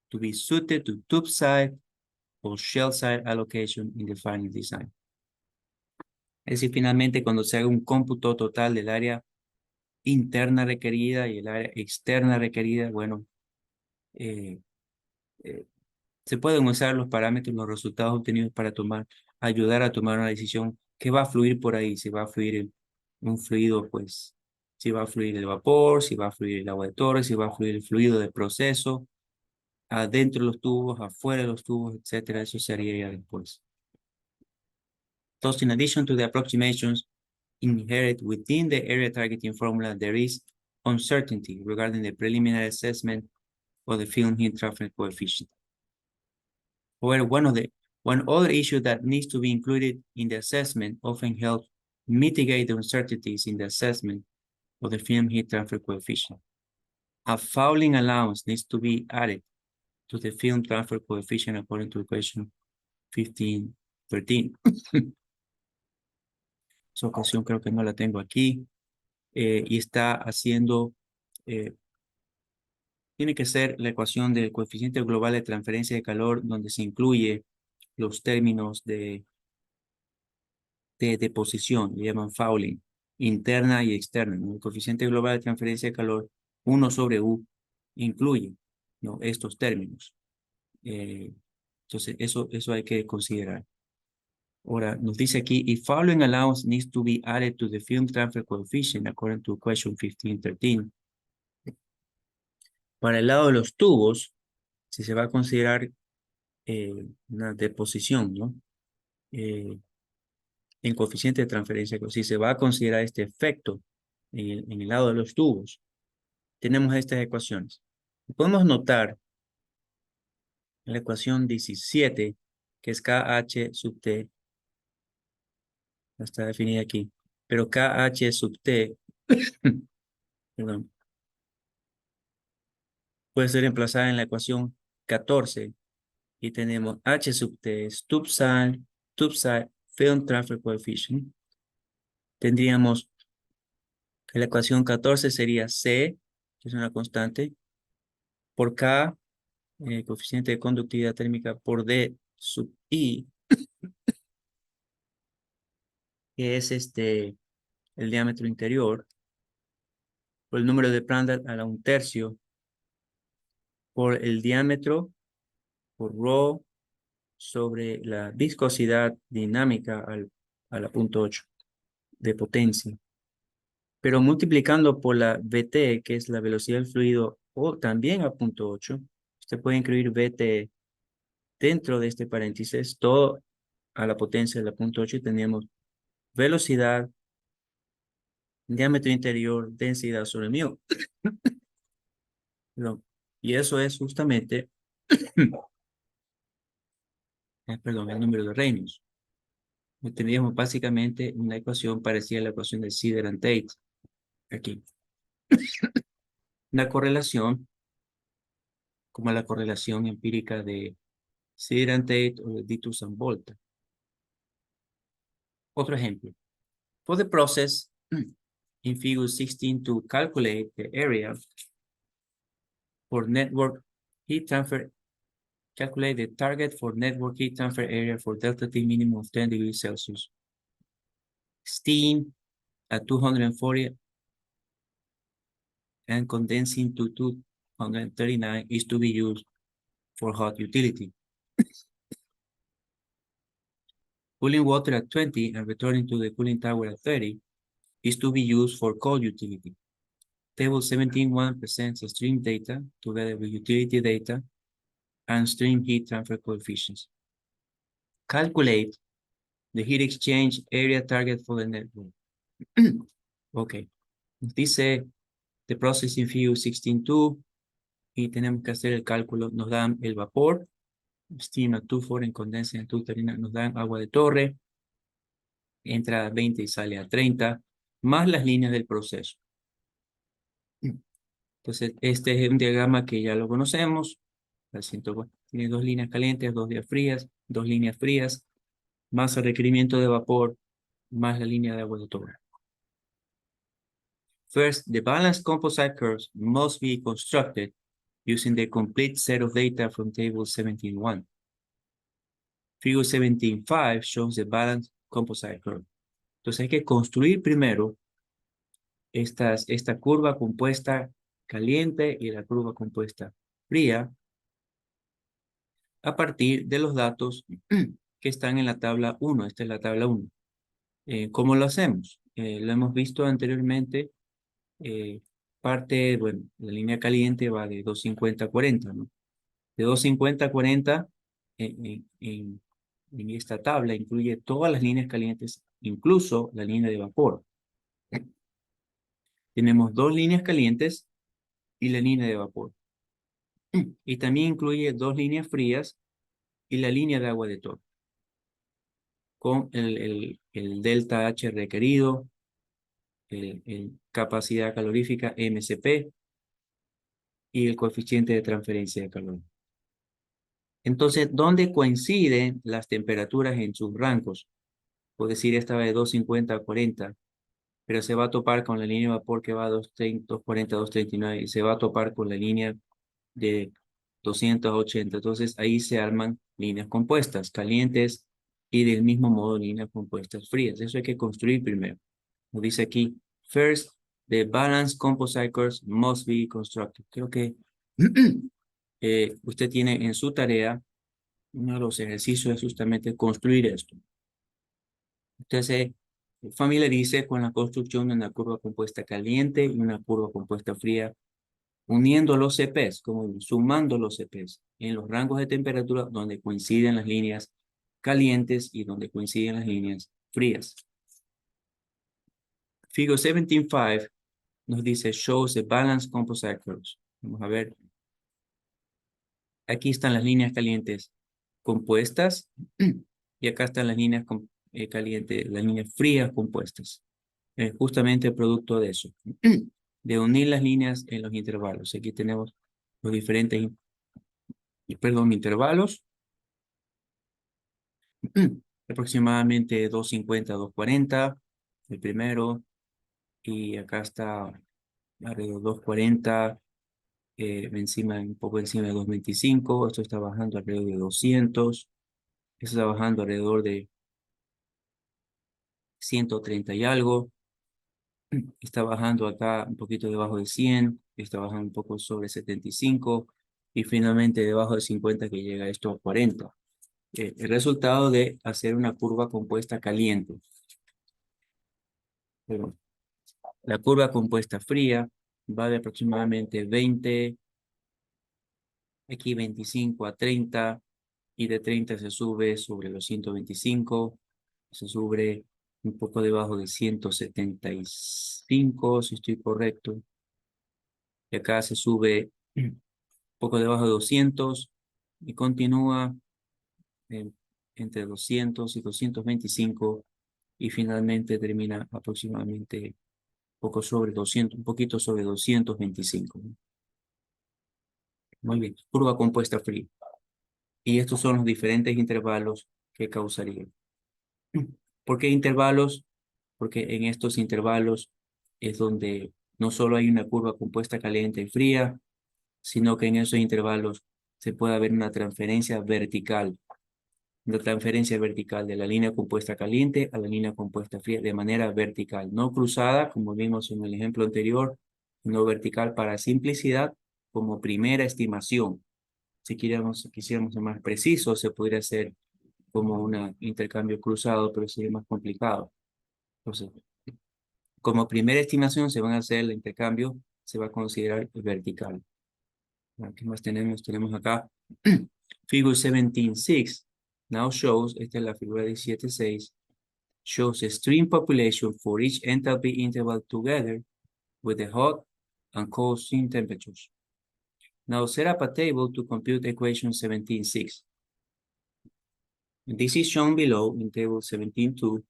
to be suited to tube side or shell side allocation in the final design. Es decir, finalmente cuando se haga un cómputo total del área interna requerida y el área externa requerida, bueno, eh, eh, se pueden usar los parámetros, los resultados obtenidos para ayudar a tomar una decisión que va a fluir por ahí, si va a fluir un fluido, pues, si va a fluir el vapor, si va a fluir el agua de torre, si va a fluir el fluido del proceso, adentro de los tubos, afuera de los tubos, etcétera. Eso se haría ya después. Thus, in addition to the approximations inherent within the area targeting formula, there is uncertainty regarding the preliminary assessment of the film heat transfer coefficient. However, one other issue that needs to be included in the assessment often helps mitigate the uncertainties in the assessment of the film heat transfer coefficient. A fouling allowance needs to be added to the film transfer coefficient according to equation 1513. Esa ocasión creo que no la tengo aquí. Y está haciendo, tiene que ser la ecuación del coeficiente global de transferencia de calor donde se incluye los términos de deposición, le llaman fouling, interna y externa, ¿no? El coeficiente global de transferencia de calor, 1 sobre U, incluye, ¿no? Estos términos. Entonces, eso hay que considerar. Ahora, nos dice aquí, if following allowance needs to be added to the film transfer coefficient according to question 1513. Para el lado de los tubos, si se va a considerar una deposición, ¿no? En coeficiente de transferencia, si se va a considerar este efecto en el lado de los tubos, tenemos estas ecuaciones. Podemos notar en la ecuación 17, que es KH sub T, no está definida aquí, pero KH sub T, perdón, puede ser reemplazada en la ecuación 14 y tenemos H sub T es tube side film transfer coefficient. Tendríamos que la ecuación 14 sería C, que es una constante, por K, coeficiente de conductividad térmica, por D sub I, que es el diámetro interior, por el número de Prandtl a la 1/3, por el diámetro, por ρ, sobre la viscosidad dinámica a la 0.8 de potencia. Pero multiplicando por la VT, que es la velocidad del fluido, o también a 0.8, usted puede incluir VT dentro de este paréntesis, todo a la potencia de la 0.8, y tenemos velocidad, diámetro interior, densidad sobre mu. Perdón. Y eso es justamente, perdón, el número de Reynolds. Tendríamos básicamente una ecuación parecida a la ecuación de Sider-Tate aquí. Una correlación, como la correlación empírica de Sider-Tate o de Dittus-Volta. Otro ejemplo. For the process in figure 16 to calculate the area for network heat transfer, calculate the target for network heat transfer area for delta T minimum of 10 degrees Celsius. Steam at 240 and condensing to 239 is to be used for hot utility. Cooling water at 20 and returning to the cooling tower at 30 is to be used for cold utility. Table 17.1 presents stream data together with utility data and stream heat transfer coefficients. Calculate the heat exchange area target for the network. Ok. Dice the processing figure 16.2 y tenemos que hacer el cálculo. Nos dan el vapor, steam at 240 en condensing at 239, nos dan agua de torre, entra a 20 y sale a 30, más las líneas del proceso. Entonces, este es un diagrama que ya lo conocemos. Tiene dos líneas calientes, dos líneas frías, más el requerimiento de vapor, más la línea de agua de torre. First, the balanced composite curves must be constructed using the complete set of data from table 17.1. Figure 17.5 shows the balanced composite curve. Entonces hay que construir primero esta curva compuesta caliente y la curva compuesta fría a partir de los datos que están en la tabla 1. Esta es la tabla 1. ¿Cómo lo hacemos? Lo hemos visto anteriormente. Bueno, la línea caliente va de 250 a 40, ¿no? De 250 a 40 en esta tabla incluye todas las líneas calientes, incluso la línea de vapor. Tenemos dos líneas calientes y la línea de vapor. Y también incluye dos líneas frías y la línea de agua de torre, con el delta H requerido, el capacidad calorífica MCP y el coeficiente de transferencia de calor. Entonces, ¿dónde coinciden las temperaturas en sus rangos? Puedo decir esta va de 250 a 40, pero se va a topar con la línea de vapor que va a 240 a 239 y se va a topar con la línea de 280. Entonces, ahí se arman líneas compuestas, calientes, y del mismo modo líneas compuestas frías. Eso hay que construir primero. Nos dice aquí, first, the balanced composite curves must be constructed. Creo que usted tiene en su tarea, uno de los ejercicios es justamente construir esto. Usted se familiarice con la construcción de una curva compuesta caliente y una curva compuesta fría, uniendo los CPs, como sumando los CPs en los rangos de temperatura donde coinciden las líneas calientes y donde coinciden las líneas frías. Figure 17.5 nos dice shows the balanced composite curves. Vamos a ver. Aquí están las líneas calientes compuestas y acá están las líneas calientes, las líneas frías compuestas. Justamente el producto de eso, de unir las líneas en los intervalos. Aquí tenemos los diferentes, intervalos, aproximadamente 250, 240, el primero, y acá está alrededor de 240, un poco encima de 225, esto está bajando alrededor de 200, esto está bajando alrededor de 130 y algo, está bajando acá un poquito debajo de 100, está bajando un poco sobre 75 y finalmente debajo de 50 que llega esto a 40. El resultado de hacer una curva compuesta caliente. Pero la curva compuesta fría va de aproximadamente 20, aquí 25 a 30 y de 30 se sube sobre los 125, se sube un poco debajo de 175, si estoy correcto. Y acá se sube un poco debajo de 200 y continúa en- entre 200 y 225 y finalmente termina aproximadamente poco sobre 200, un poquito sobre 225. Muy bien, curva compuesta fría. Y estos son los diferentes intervalos que causarían. ¿Por qué intervalos? Porque en estos intervalos es donde no solo hay una curva compuesta caliente y fría, sino que en esos intervalos se puede ver una transferencia vertical de la línea compuesta caliente a la línea compuesta fría de manera vertical, no cruzada, como vimos en el ejemplo anterior, no vertical para simplicidad, como primera estimación. Si quisiéramos ser más precisos, se podría hacer como un intercambio cruzado, pero sería más complicado. Entonces, como primera estimación se van a hacer el intercambio, se va a considerar vertical. ¿Qué más tenemos? Tenemos acá Figure 17.6. Now shows, esta es la figura 17.6, shows a stream population for each enthalpy interval together with the hot and cold stream temperatures. Now set up a table to compute equation 17.6. This is shown below in table 17.2.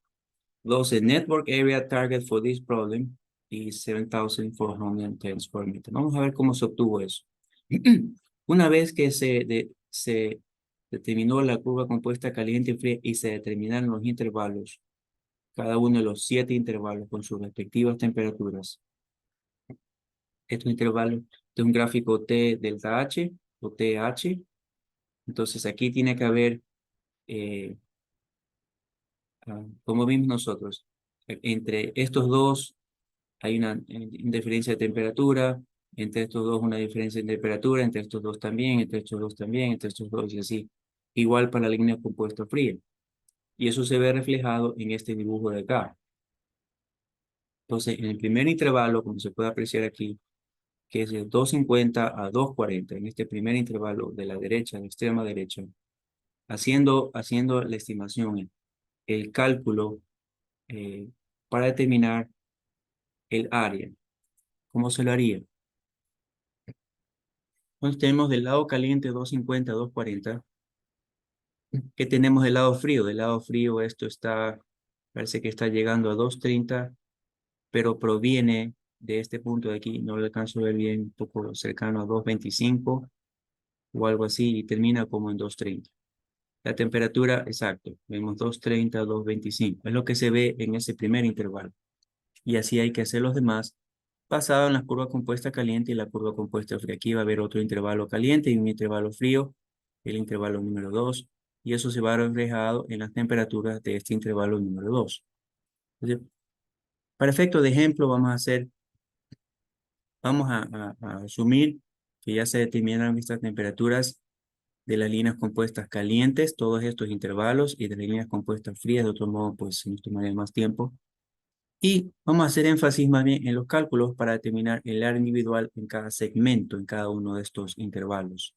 Thus, the network area target for this problem is 7,410 square meters. Vamos a ver cómo se obtuvo eso. Una vez que se determinó la curva compuesta caliente y fría y se determinaron los intervalos, cada uno de los 7 intervalos con sus respectivas temperaturas. Estos intervalos de un gráfico T delta H o TH. Entonces aquí tiene que haber, como vimos nosotros, entre estos dos hay una diferencia de temperatura, entre estos dos una diferencia de temperatura, entre estos dos también, entre estos dos también, entre estos dos y así. Igual para la línea compuesta fría. Y eso se ve reflejado en este dibujo de acá. Entonces, en el primer intervalo, como se puede apreciar aquí, que es de 250 a 240, en este primer intervalo de la derecha, de la extrema derecha, haciendo la estimación, el cálculo eh, para determinar el área. ¿Cómo se lo haría? Entonces tenemos del lado caliente 250 a 240. ¿Qué tenemos del lado frío? Del lado frío esto parece que está llegando a 230, pero proviene de este punto de aquí, no lo alcanzo a ver bien, un poco cercano a 225 o algo así, y termina como en 230. La temperatura, exacto, vemos 230, 225, es lo que se ve en ese primer intervalo. Y así hay que hacer los demás, basado en la curva compuesta caliente y la curva compuesta fría. Aquí va a haber otro intervalo caliente y un intervalo frío, el intervalo número 2, y eso se va a ver reflejado en las temperaturas de este intervalo número 2. Entonces, para efecto de ejemplo, vamos a asumir que ya se determinaron estas temperaturas de las líneas compuestas calientes, todos estos intervalos, y de las líneas compuestas frías. De otro modo, pues nos tomaría más tiempo. Y vamos a hacer énfasis más bien en los cálculos para determinar el área individual en cada segmento, en cada uno de estos intervalos.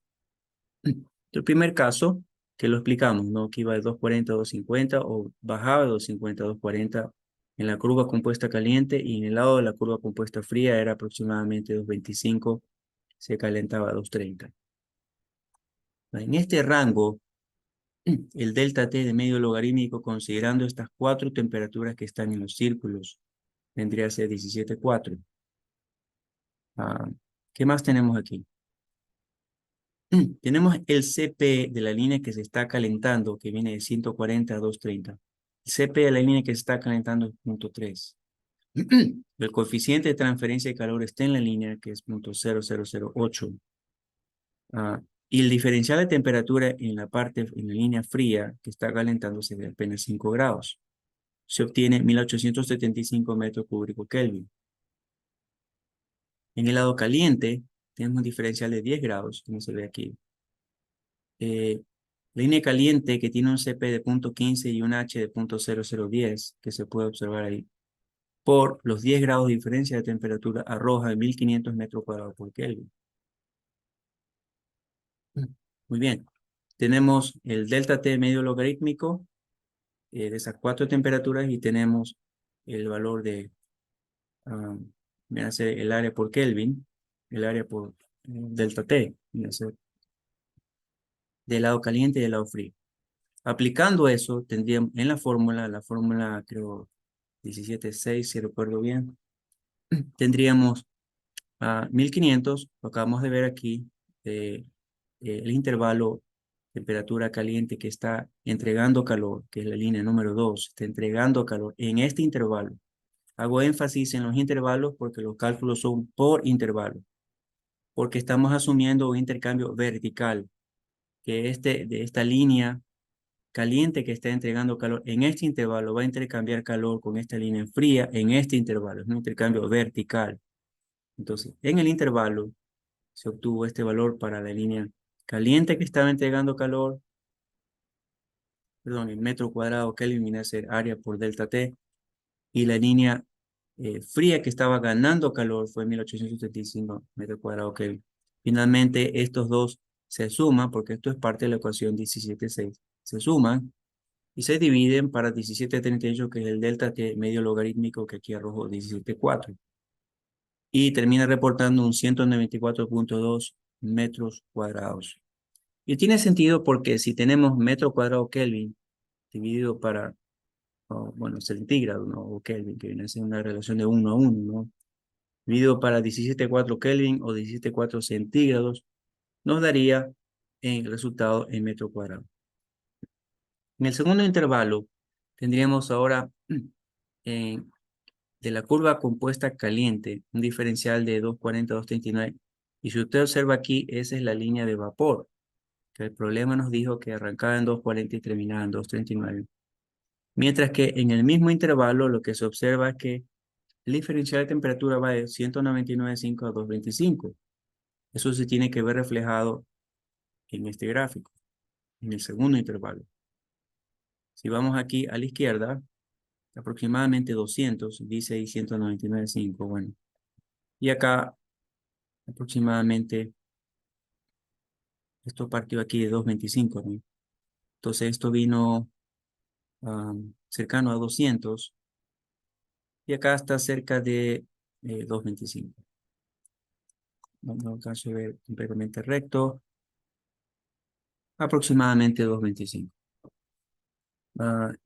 El primer caso, que lo explicamos, ¿no? Que iba de 240 a 250 o bajaba de 250 a 240 en la curva compuesta caliente, y en el lado de la curva compuesta fría era aproximadamente 225, se calentaba a 230. En este rango, el delta T de medio logarítmico, considerando estas cuatro temperaturas que están en los círculos, vendría a ser 17,4. ¿Qué más tenemos aquí? Tenemos el CP de la línea que se está calentando, que viene de 140 a 230. El CP de la línea que se está calentando es 0.3. El coeficiente de transferencia de calor está en la línea, que es 0.0008. Y el diferencial de temperatura en la línea fría que está calentándose de apenas 5 grados. Se obtiene 1875 metros cúbicos Kelvin. En el lado caliente, tenemos un diferencial de 10 grados, como se ve aquí. Línea caliente que tiene un CP de 0.15 y un H de 0.0010, que se puede observar ahí, por los 10 grados de diferencia de temperatura, arroja 1500 metros cuadrados por Kelvin. Muy bien. Tenemos el delta T medio logarítmico de esas cuatro temperaturas, y tenemos el valor de, viene a ser el área por Kelvin, el área por delta T, viene a ser del lado caliente y del lado frío. Aplicando eso, tendríamos en la fórmula creo 17,6, si recuerdo bien, tendríamos a 1500, lo acabamos de ver aquí, el intervalo temperatura caliente que está entregando calor, que es la línea número 2, está entregando calor en este intervalo. Hago énfasis en los intervalos porque los cálculos son por intervalo, porque estamos asumiendo un intercambio vertical, que de esta línea caliente que está entregando calor en este intervalo va a intercambiar calor con esta línea fría en este intervalo. Es un intercambio vertical. Entonces, en el intervalo se obtuvo este valor para la línea caliente que estaba entregando calor, perdón, el metro cuadrado Kelvin viene a ser área por delta T, y la línea fría que estaba ganando calor fue 1875 metros cuadrados Kelvin. Finalmente, estos dos se suman, porque esto es parte de la ecuación 17,6. Se suman y se dividen para 17,38, que es el delta T medio logarítmico, que aquí arrojo 17,4. Y termina reportando un 194,2 metros cuadrados. Y tiene sentido porque si tenemos metro cuadrado Kelvin dividido para, bueno, centígrado, ¿no? O Kelvin, que viene a ser una relación de 1 a 1, ¿no? Dividido para 17,4 Kelvin o 17,4 centígrados, nos daría el resultado en metro cuadrado. En el segundo intervalo, tendríamos ahora de la curva compuesta caliente, un diferencial de 240 a 239. Y si usted observa aquí, esa es la línea de vapor, que el problema nos dijo que arrancaba en 240 y terminaba en 239. Mientras que en el mismo intervalo, lo que se observa es que el diferencial de temperatura va de 199,5 a 225. Eso se tiene que ver reflejado en este gráfico, en el segundo intervalo. Si vamos aquí a la izquierda, aproximadamente 200, dice ahí 199,5, bueno. Y acá aproximadamente, esto partió aquí de 225, ¿no? Entonces esto vino cercano a 200, y acá está cerca de 225. No alcanzo a ver completamente recto, aproximadamente 225.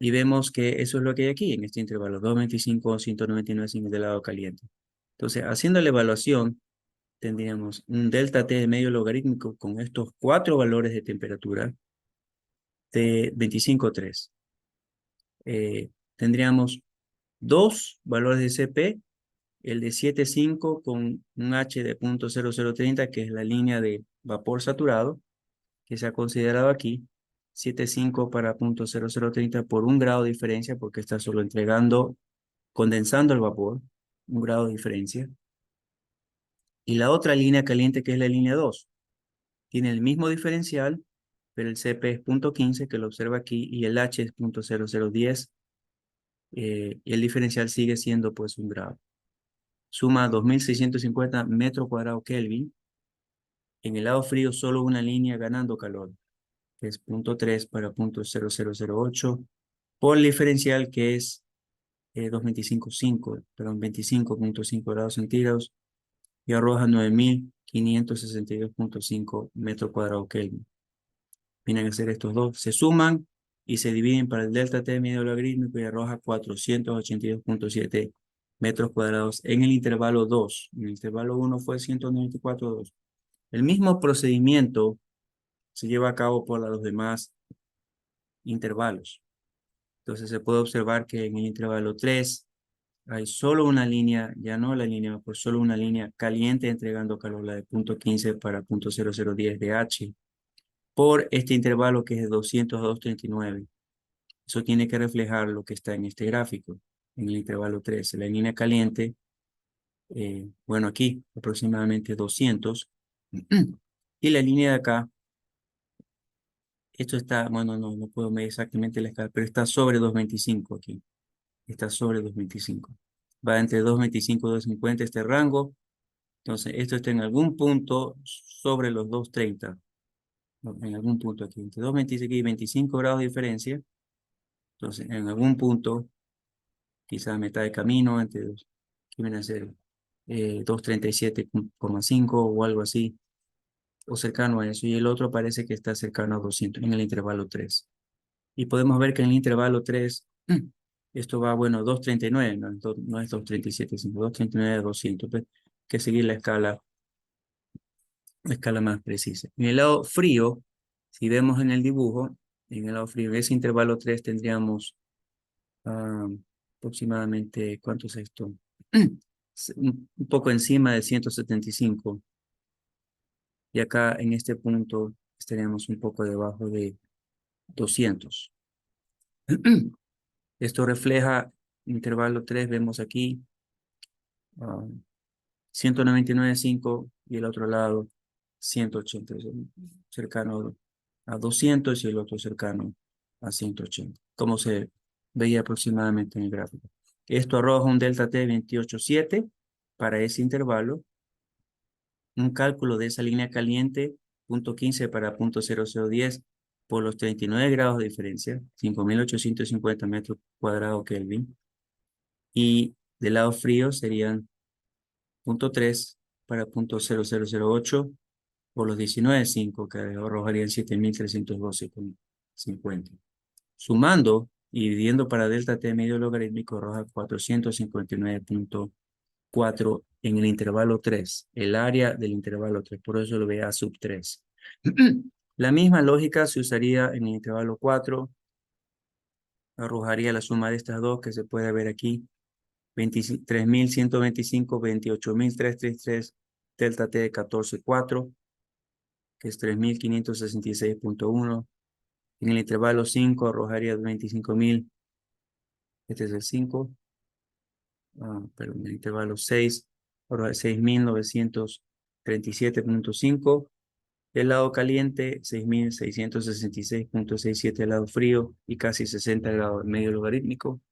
Y vemos que eso es lo que hay aquí en este intervalo, 225 o 199,5 del lado caliente. Entonces, haciendo la evaluación, tendríamos un delta T de medio logarítmico con estos cuatro valores de temperatura de 25,3. Tendríamos dos valores de CP, el de 7,5 con un H de 0.0030, que es la línea de vapor saturado, que se ha considerado aquí, 7,5 para 0.0030 por 1 grado de diferencia, porque está solo condensando el vapor, 1 grado de diferencia. Y la otra línea caliente, que es la línea 2, tiene el mismo diferencial, pero el CP es 0.15, que lo observa aquí, y el H es 0.0010, y el diferencial sigue siendo pues 1 grado. Suma 2.650 metros cuadrados Kelvin. En el lado frío solo una línea ganando calor, que es 0.3 para 0.0008, por el diferencial que es 225.5, perdón, 25.5 grados centígrados, y arroja 9.562.5 metros cuadrados Kelvin. Vienen a ser estos dos, se suman y se dividen para el delta T medio logarítmico y arroja 482.7 metros cuadrados en el intervalo 2. En el intervalo 1 fue 194.2. El mismo procedimiento se lleva a cabo por los demás intervalos. Entonces se puede observar que en el intervalo 3 hay solo una línea, ya no la línea, pues solo una línea caliente entregando calor, la de 0.15 para 0.0010 de H, por este intervalo que es de 202.39. Eso tiene que reflejar lo que está en este gráfico, en el intervalo 3. La línea caliente, bueno, aquí aproximadamente 200. Y la línea de acá, esto está, bueno, no puedo medir exactamente la escala, pero está sobre 225 aquí. Está sobre 225. Va entre 225 y 250 este rango. Entonces, esto está en algún punto sobre los 230. ¿No? En algún punto aquí, entre 225 y 25 grados de diferencia. Entonces, en algún punto, quizá a mitad de camino, entre dos, que viene a ser 237,5 o algo así, o cercano a eso. Y el otro parece que está cercano a 200 en el intervalo 3. Y podemos ver que en el intervalo 3, esto va, bueno, 239, no es 237, sino 239 a 200. Pues, hay que seguir la escala más precisa. En el lado frío, si vemos en el dibujo, en el lado frío, en ese intervalo 3 tendríamos ah, aproximadamente, ¿cuánto es esto? Un poco encima de 175. Y acá en este punto estaríamos un poco debajo de 200. Esto refleja intervalo 3, vemos aquí 199.5 y el otro lado 180, cercano a 200 y el otro cercano a 180, como se veía aproximadamente en el gráfico. Esto arroja un delta T 28.7 para ese intervalo, un cálculo de esa línea caliente, 0.15 para 0.0010 por los 39 grados de diferencia, 5.850 metros cuadrados Kelvin, y del lado frío serían 0.3 para 0.0008 por los 19.5, que arrojarían 7.312,50. Sumando y dividiendo para delta T medio logarítmico arroja 459.4 en el intervalo 3, el área del intervalo 3, por eso lo ve a sub 3. La misma lógica se usaría en el intervalo 4, arrojaría la suma de estas dos que se puede ver aquí, 23.125, 28.333, delta T de 14.4, que es 3.566.1. En el intervalo 5 arrojaría 25.000, este es el 5, perdón, en el intervalo 6 arroja 6.937.5. El lado caliente, 6.666.67 el lado frío y casi 60 grados medio logarítmico,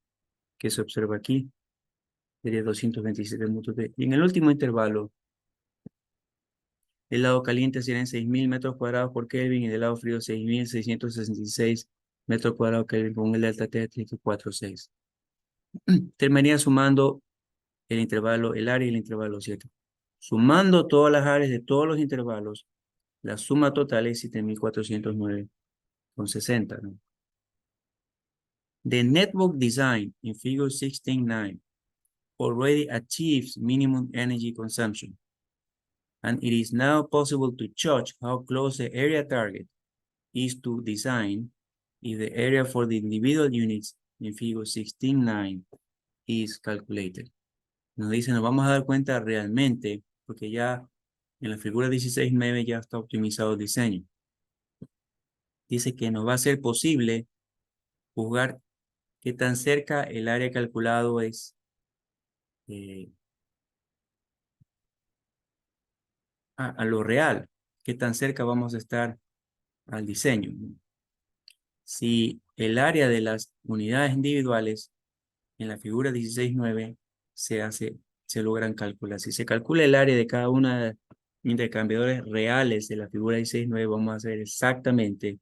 que se observa aquí, sería 227.3. Y en el último intervalo, el lado caliente serían 6.000 metros cuadrados por Kelvin y del lado frío 6.666 metros cuadrados Kelvin con el delta T de 346. Terminaría sumando el intervalo, el área y el intervalo 7. Sumando todas las áreas de todos los intervalos, la suma total es 7.409,60, ¿no? The network design in figure 16.9 already achieves minimum energy consumption, and it is now possible to judge how close the area target is to design if the area for the individual units in figure 16.9 is calculated. Nos dice, nos vamos a dar cuenta realmente, porque ya en la figura 16.9 ya está optimizado el diseño. Dice que nos va a ser posible juzgar qué tan cerca el área calculado es a lo real, qué tan cerca vamos a estar al diseño. Si el área de las unidades individuales en la figura 16.9 se logran calcular. Si se calcula el área de cada una de los intercambiadores reales de la figura 16.9, vamos a ver exactamente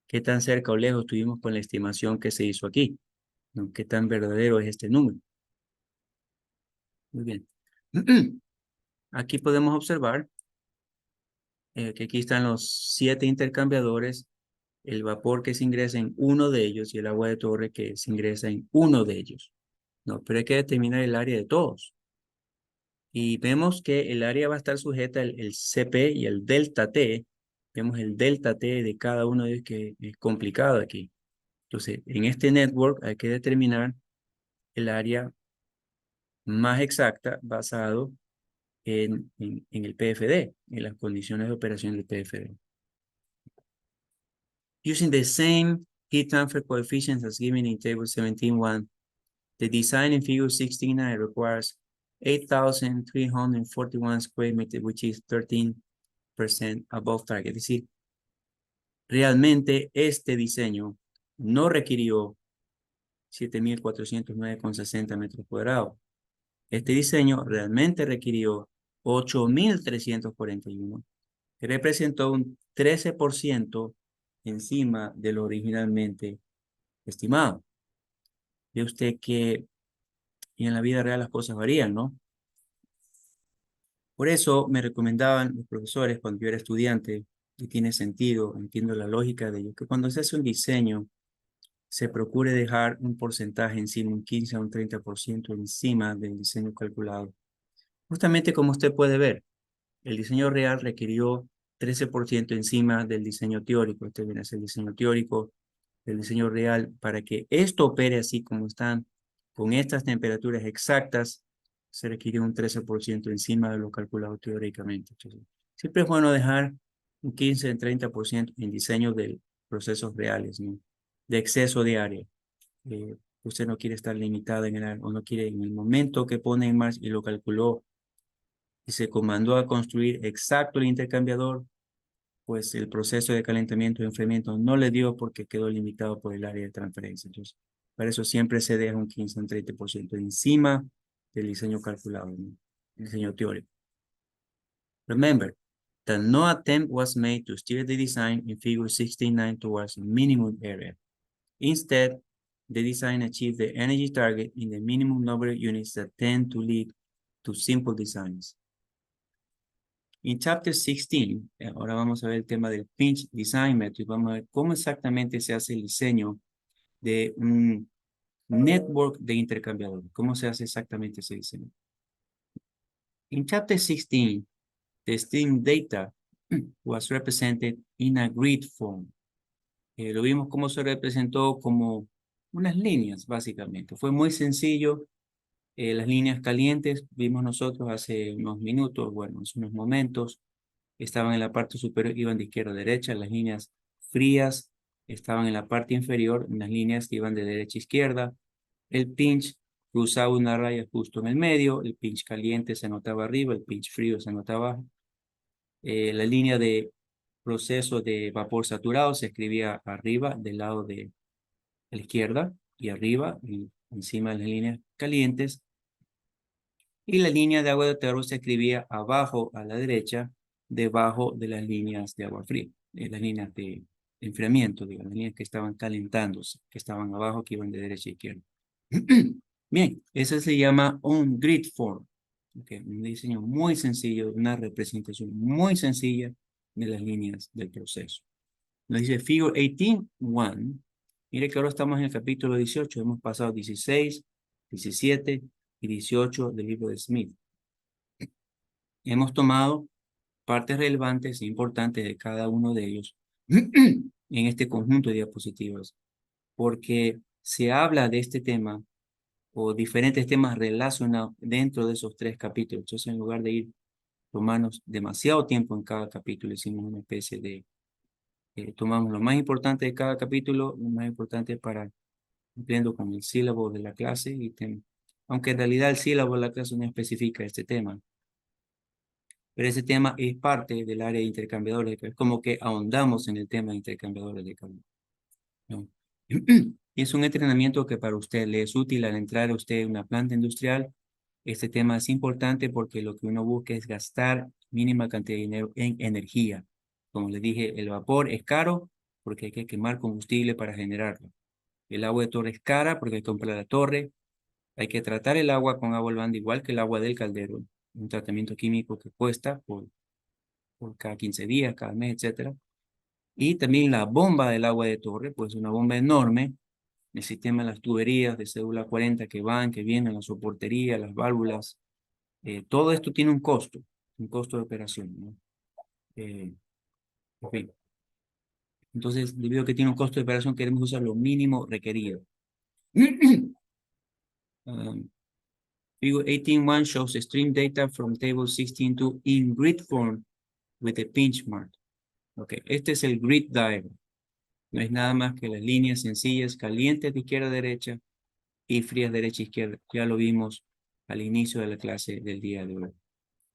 qué tan cerca o lejos estuvimos con la estimación que se hizo aquí, ¿no? Qué tan verdadero es este número. Muy bien. Aquí podemos observar que aquí están los 7 intercambiadores, el vapor que se ingresa en uno de ellos y el agua de torre que se ingresa en uno de ellos. No, pero hay que determinar el área de todos. Y vemos que el área va a estar sujeta el CP y el delta T. Vemos el delta T de cada uno de ellos que es complicado aquí. Entonces, en este network hay que determinar el área más exacta basado en el PFD, en las condiciones de operación del PFD. Using the same heat transfer coefficients as given in table 17.1, the design in figure 16.9 requires 8,341 square meters, which is 13% above target. Es decir, realmente este diseño no requirió 7.409,60 metros cuadrados. Este diseño realmente requirió 8.341, que representó un 13% encima de lo originalmente estimado. Ve usted que en la vida real las cosas varían, ¿no? Por eso me recomendaban los profesores cuando yo era estudiante, y tiene sentido, entiendo la lógica de ello, que cuando se hace un diseño, se procure dejar un porcentaje encima, un 15 a un 30% encima del diseño calculado. Justamente como usted puede ver, el diseño real requirió 13% encima del diseño teórico. Este viene a ser el diseño teórico, el diseño real, para que esto opere así como están, con estas temperaturas exactas, se requiere un 13% encima de lo calculado teóricamente. Entonces, siempre es bueno dejar un 15 a 30% en diseño de procesos reales, ¿no? De exceso de área. Usted no quiere estar limitado en el área, o no quiere en el momento que pone en marcha y lo calculó y se comandó a construir exacto el intercambiador, pues el proceso de calentamiento y enfriamiento no le dio porque quedó limitado por el área de transferencia. Entonces, para eso siempre se deja un 15 a un 30% encima del diseño calculado, ¿no? El diseño teórico. Remember that no attempt was made to steer the design in figure 16.9 towards a minimum area. Instead, the design achieved the energy target in the minimum number of units that tend to lead to simple designs. En Chapter 16, ahora vamos a ver el tema del Pinch Design Method y vamos a ver cómo exactamente se hace el diseño de un network de intercambiadores. ¿Cómo se hace exactamente ese diseño? In Chapter 16, the stream data was represented in a grid form. Lo vimos cómo se representó como unas líneas, básicamente. Fue muy sencillo. Las líneas calientes, vimos nosotros hace unos minutos, bueno, hace unos momentos, estaban en la parte superior, iban de izquierda a derecha. Las líneas frías estaban en la parte inferior, las líneas que iban de derecha a izquierda. El pinch cruzaba una raya justo en el medio, el pinch caliente se anotaba arriba, el pinch frío se anotaba abajo. La línea de proceso de vapor saturado se escribía arriba del lado de la izquierda y arriba y encima de las líneas calientes. Y la línea de agua de terror se escribía abajo a la derecha, debajo de las líneas de agua fría, las líneas de enfriamiento, digamos, las líneas que estaban calentándose, que estaban abajo, que iban de derecha a izquierda. Bien, eso se llama un grid form. Okay, un diseño muy sencillo, una representación muy sencilla de las líneas del proceso. Nos dice Figure 18.1. Mire que ahora estamos en el capítulo 18. Hemos pasado 16, 17 y 18 del libro de Smith. Hemos tomado partes relevantes e importantes de cada uno de ellos en este conjunto de diapositivas, porque se habla de este tema o diferentes temas relacionados dentro de esos 3 capítulos. Entonces, en lugar de ir tomarnos demasiado tiempo en cada capítulo, hicimos una especie de, tomamos lo más importante de cada capítulo, lo más importante para cumpliendo con el sílabo de la clase, aunque en realidad el sílabo de la clase no especifica este tema. pero ese tema es parte del área de intercambiadores de calor. Es como que ahondamos en el tema de intercambiadores de calor, ¿no? Y es un entrenamiento que para usted le es útil al entrar a usted en una planta industrial. Este tema es importante porque lo que uno busca es gastar mínima cantidad de dinero en energía. Como les dije, el vapor es caro porque hay que quemar combustible para generarlo. El agua de torre es cara porque hay que comprar la torre. Hay que tratar el agua con agua olvanda igual que el agua del caldero. Un tratamiento químico que cuesta por cada 15 días, cada mes, etcétera. Y también la bomba del agua de torre, pues una bomba enorme. El sistema de las tuberías de cédula 40 que van, que vienen, la soportería, las válvulas. Todo esto tiene un costo de operación, ¿no? En fin. Entonces, debido a que tiene un costo de operación, queremos usar lo mínimo requerido. Um, Figure 18.1 shows stream data from table 16.2 in grid form with a pinch mark. Okay, este es el grid diagram. No es nada más que las líneas sencillas, calientes de izquierda a derecha y frías derecha a izquierda. Ya lo vimos al inicio de la clase del día de hoy.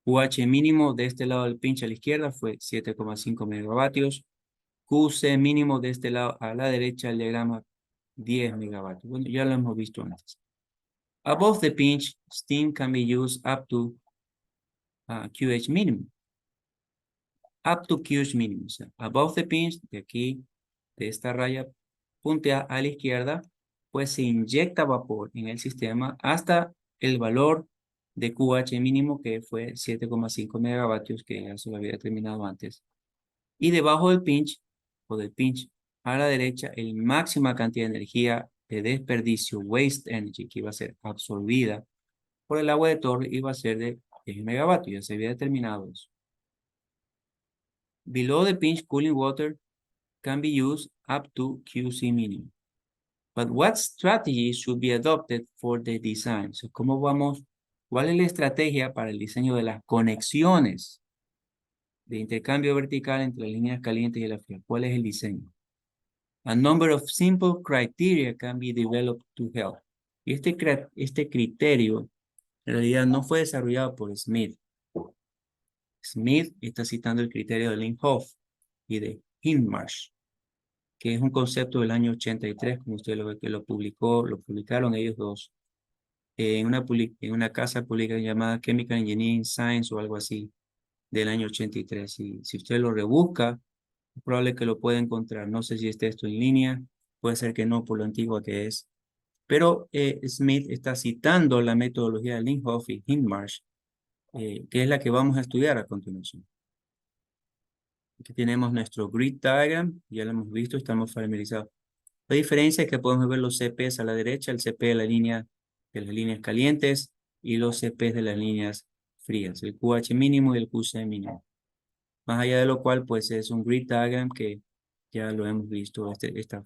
QH mínimo de este lado del pinch a la izquierda fue 7,5 megavatios. QC mínimo de este lado a la derecha el diagrama 10 megavatios. Bueno, ya lo hemos visto antes. Above the pinch, steam can be used up to QH minimum. Up to QH minimum. O sea, above the pinch, de aquí, de esta raya puntea a la izquierda, pues se inyecta vapor en el sistema hasta el valor de QH mínimo, que fue 7,5 megavatios, que ya se lo había determinado antes. Y debajo del pinch, o del pinch a la derecha, el máxima cantidad de energía de desperdicio, waste energy, que iba a ser absorbida por el agua de torre, iba a ser de 10 megavatios. Ya se había determinado eso. Below the pinch, cooling water can be used up to QC minimum. But what strategy should be adopted for the design? So, ¿cuál es la estrategia para el diseño de las conexiones de intercambio vertical entre las líneas calientes y las frías? ¿Cuál es el diseño? A number of simple criteria can be developed to help. Y este criterio en realidad no fue desarrollado por Smith. Smith está citando el criterio de Linhoff y de Hindmarsh, que es un concepto del año 83, como usted lo ve, que lo publicaron ellos dos en una casa pública llamada Chemical Engineering Science o algo así, del año 83. Y si usted lo rebusca, es probable que lo pueda encontrar. No sé si está esto en línea, puede ser que no por lo antigua que es. Pero Smith está citando la metodología de Linhoff y Hindmarsh, que es la que vamos a estudiar a continuación. Aquí tenemos nuestro grid diagram, ya lo hemos visto, estamos familiarizados. La diferencia es que podemos ver los CPs a la derecha, el CP de la línea de las líneas calientes y los CPs de las líneas frías, el QH mínimo y el QC mínimo. Más allá de lo cual, pues es un grid diagram que ya lo hemos visto, esta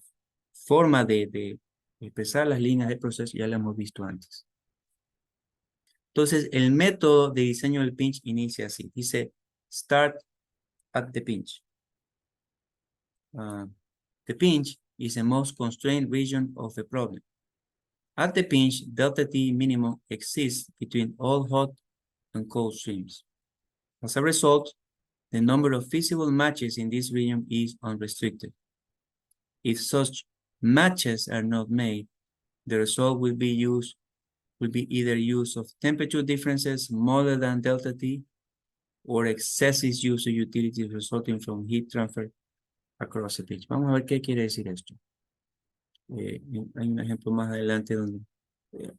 forma de expresar las líneas de proceso ya lo hemos visto antes. Entonces, el método de diseño del pinch inicia así. Dice, start at the pinch. The pinch is the most constrained region of the problem. At the pinch, delta T minimum exists between all hot and cold streams. As a result, the number of feasible matches in this region is unrestricted. If such matches are not made, the result will be either use of temperature differences smaller than delta T or excessive use of utilities resulting from heat transfer across the pitch. Vamos a ver qué quiere decir esto. Hay un ejemplo más adelante donde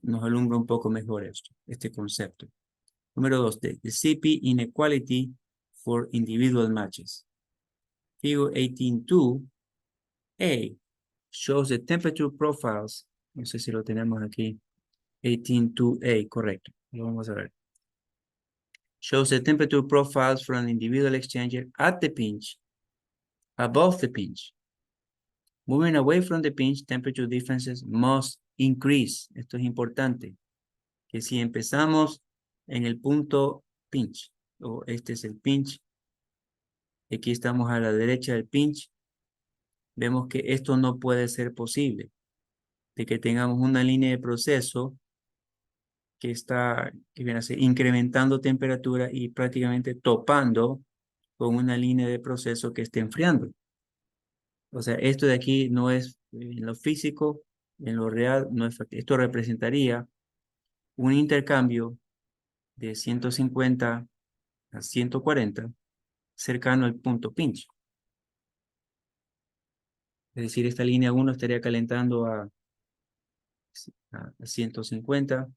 nos alumbra un poco mejor este concepto. Número 2, the CP inequality for individual matches. Figure 18.2a shows the temperature profiles. No sé si lo tenemos aquí. 18.2a, correcto. Lo vamos a ver. Shows the temperature profiles from an individual exchanger at the pinch, above the pinch. Moving away from the pinch, temperature differences must increase. Esto es importante. Que si empezamos en el punto pinch, o este es el pinch, aquí estamos a la derecha del pinch, vemos que esto no puede ser posible, de que tengamos una línea de proceso que viene a ser incrementando temperatura y prácticamente topando con una línea de proceso que esté enfriando. O sea, esto de aquí no es en lo físico, en lo real, no es factible. Esto representaría un intercambio de 150 a 140 cercano al punto pinch. Es decir, esta línea 1 estaría calentando a 150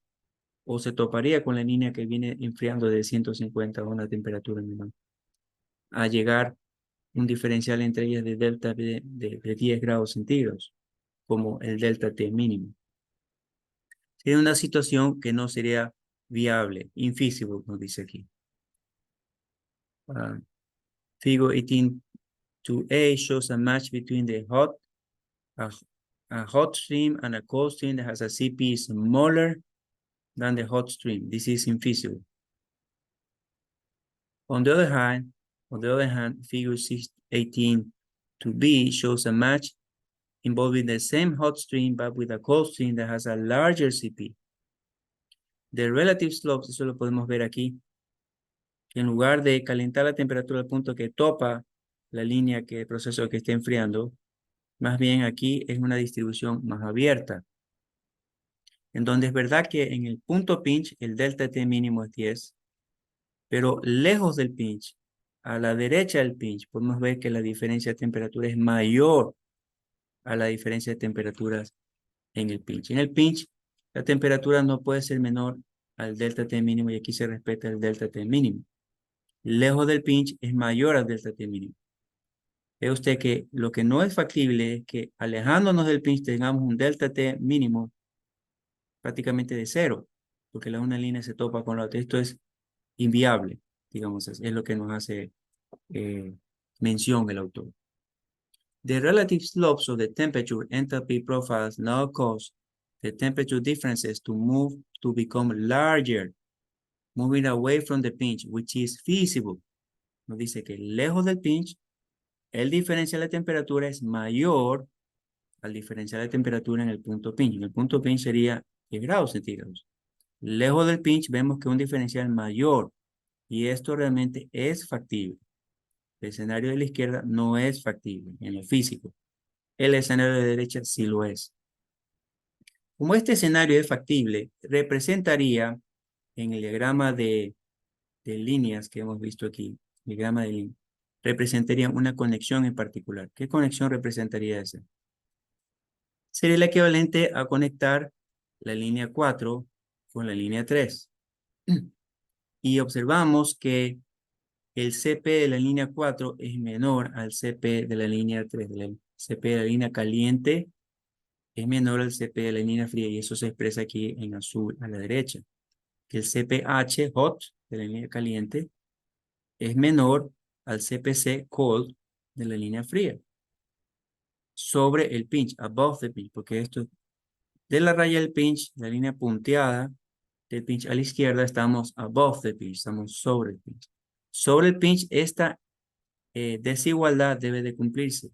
o se toparía con la línea que viene enfriando de 150 a una temperatura menor. A llegar un diferencial entre ellas de delta de 10 grados centígrados, como el delta T mínimo. Sería una situación que no sería viable, infeasible, nos dice aquí. Figure 18-2A shows a match between a, a hot stream and a cold stream that has a CP smaller than the hot stream. This is infeasible. On the other hand, figure 18-2B shows a match involving the same hot stream but with a cold stream that has a larger CP. The relative slopes, eso lo podemos ver aquí, que en lugar de calentar la temperatura al punto que topa la línea que el proceso que está enfriando, más bien aquí es una distribución más abierta, en donde es verdad que en el punto pinch el delta T mínimo es 10, pero lejos del pinch, a la derecha del pinch, podemos ver que la diferencia de temperatura es mayor a la diferencia de temperaturas en el pinch. En el pinch, la temperatura no puede ser menor al delta T mínimo y aquí se respeta el delta T mínimo. Lejos del pinch es mayor al delta T mínimo. Ve usted que lo que no es factible es que alejándonos del pinch tengamos un delta T mínimo prácticamente de cero, porque la una línea se topa con la otra. Esto es inviable, digamos, es lo que nos hace mención el autor. The relative slopes of the temperature enthalpy profiles now cause the temperature differences to become larger, moving away from the pinch, which is feasible. Nos dice que lejos del pinch, el diferencial de temperatura es mayor al diferencial de temperatura en el punto pinch. En el punto pinch sería 10 grados centígrados. Lejos del pinch vemos que un diferencial mayor y esto realmente es factible. El escenario de la izquierda no es factible en lo físico. El escenario de la derecha sí lo es. Como este escenario es factible, representaría en el diagrama de líneas que hemos visto aquí, diagrama de líneas, representaría una conexión en particular. ¿Qué conexión representaría esa? Sería el equivalente a conectar la línea 4 con la línea 3. Y observamos que el CP de la línea 4 es menor al CP de la línea 3. El CP de la línea caliente es menor al CP de la línea fría y eso se expresa aquí en azul a la derecha. Que el CPH hot de la línea caliente es menor al CPC cold de la línea fría sobre el pinch, above the pinch, porque esto de la raya del pinch, la línea punteada del pinch a la izquierda, estamos above the pinch, estamos sobre el pinch. Sobre el pinch, esta desigualdad debe de cumplirse.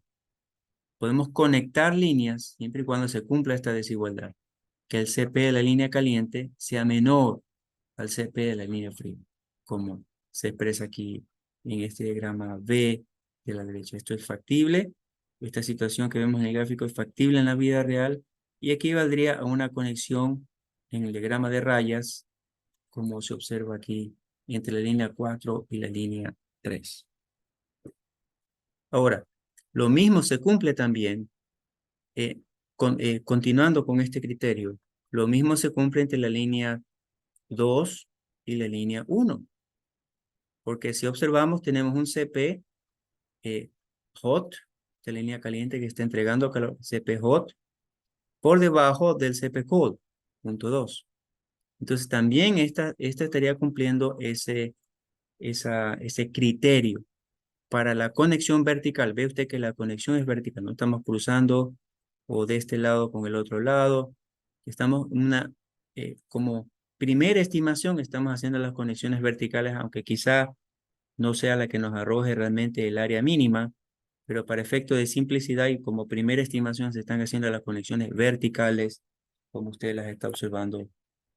Podemos conectar líneas siempre y cuando se cumpla esta desigualdad. Que el CP de la línea caliente sea menor al CP de la línea fría, como se expresa aquí en este diagrama B de la derecha. Esto es factible. Esta situación que vemos en el gráfico es factible en la vida real y equivaldría a una conexión en el diagrama de rayas, como se observa aquí entre la línea 4 y la línea 3. Ahora, lo mismo se cumple también, continuando con este criterio, lo mismo se cumple entre la línea 2 y la línea 1. Porque si observamos, tenemos un CP hot, de la línea caliente que está entregando calor, CP hot, por debajo del CP cold, punto 2. Entonces también esta estaría cumpliendo ese criterio para la conexión vertical. Ve usted que la conexión es vertical, no estamos cruzando o de este lado con el otro lado. Estamos como primera estimación, estamos haciendo las conexiones verticales, aunque quizá no sea la que nos arroje realmente el área mínima, pero para efecto de simplicidad y como primera estimación se están haciendo las conexiones verticales, como usted las está observando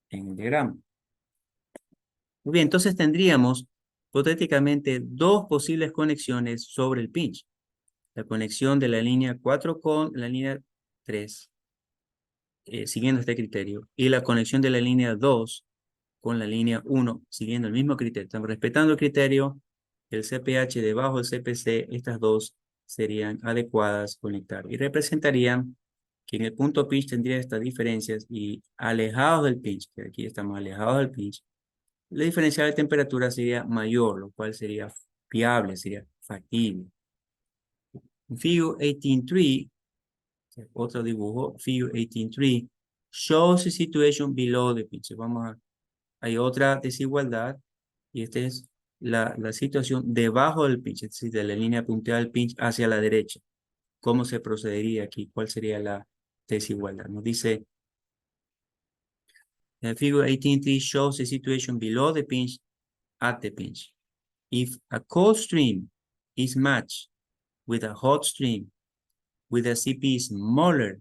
en el diagrama. Muy bien, entonces tendríamos hipotéticamente dos posibles conexiones sobre el pinch. La conexión de la línea 4 con la línea 3, siguiendo este criterio, y la conexión de la línea 2 con la línea 1, siguiendo el mismo criterio. Estamos respetando el criterio, el CPH debajo del CPC, estas dos serían adecuadas conectar y representarían que en el punto pitch tendría estas diferencias y alejados del pitch, que aquí estamos alejados del pitch, la diferencia de temperatura sería mayor, lo cual sería viable, sería factible. En Figure 18.3, otro dibujo, Figure 18.3, shows the situation below the pitch. Hay otra desigualdad y esta es la situación debajo del pitch, es decir, de la línea punteada del pitch hacia la derecha. ¿Cómo se procedería aquí? ¿Cuál sería la desigualdad? Nos dice, Figure 18.3 shows the situation below the pinch at the pinch. If a cold stream is matched with a hot stream with a CP smaller,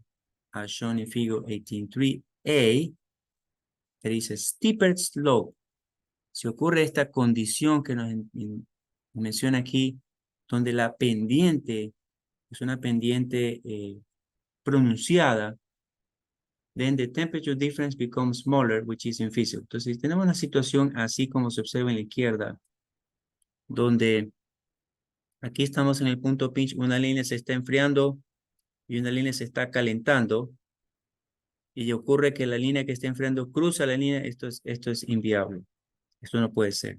as shown in Figure 18.3a, there is a steeper slope. Si ocurre esta condición que nos menciona aquí, donde la pendiente es una pendiente pronunciada, then the temperature difference becomes smaller, which is infeasible. Entonces, si tenemos una situación así como se observa en la izquierda, donde aquí estamos en el punto pinch, una línea se está enfriando y una línea se está calentando, y ocurre que la línea que está enfriando cruza la línea, esto es inviable. Esto no puede ser.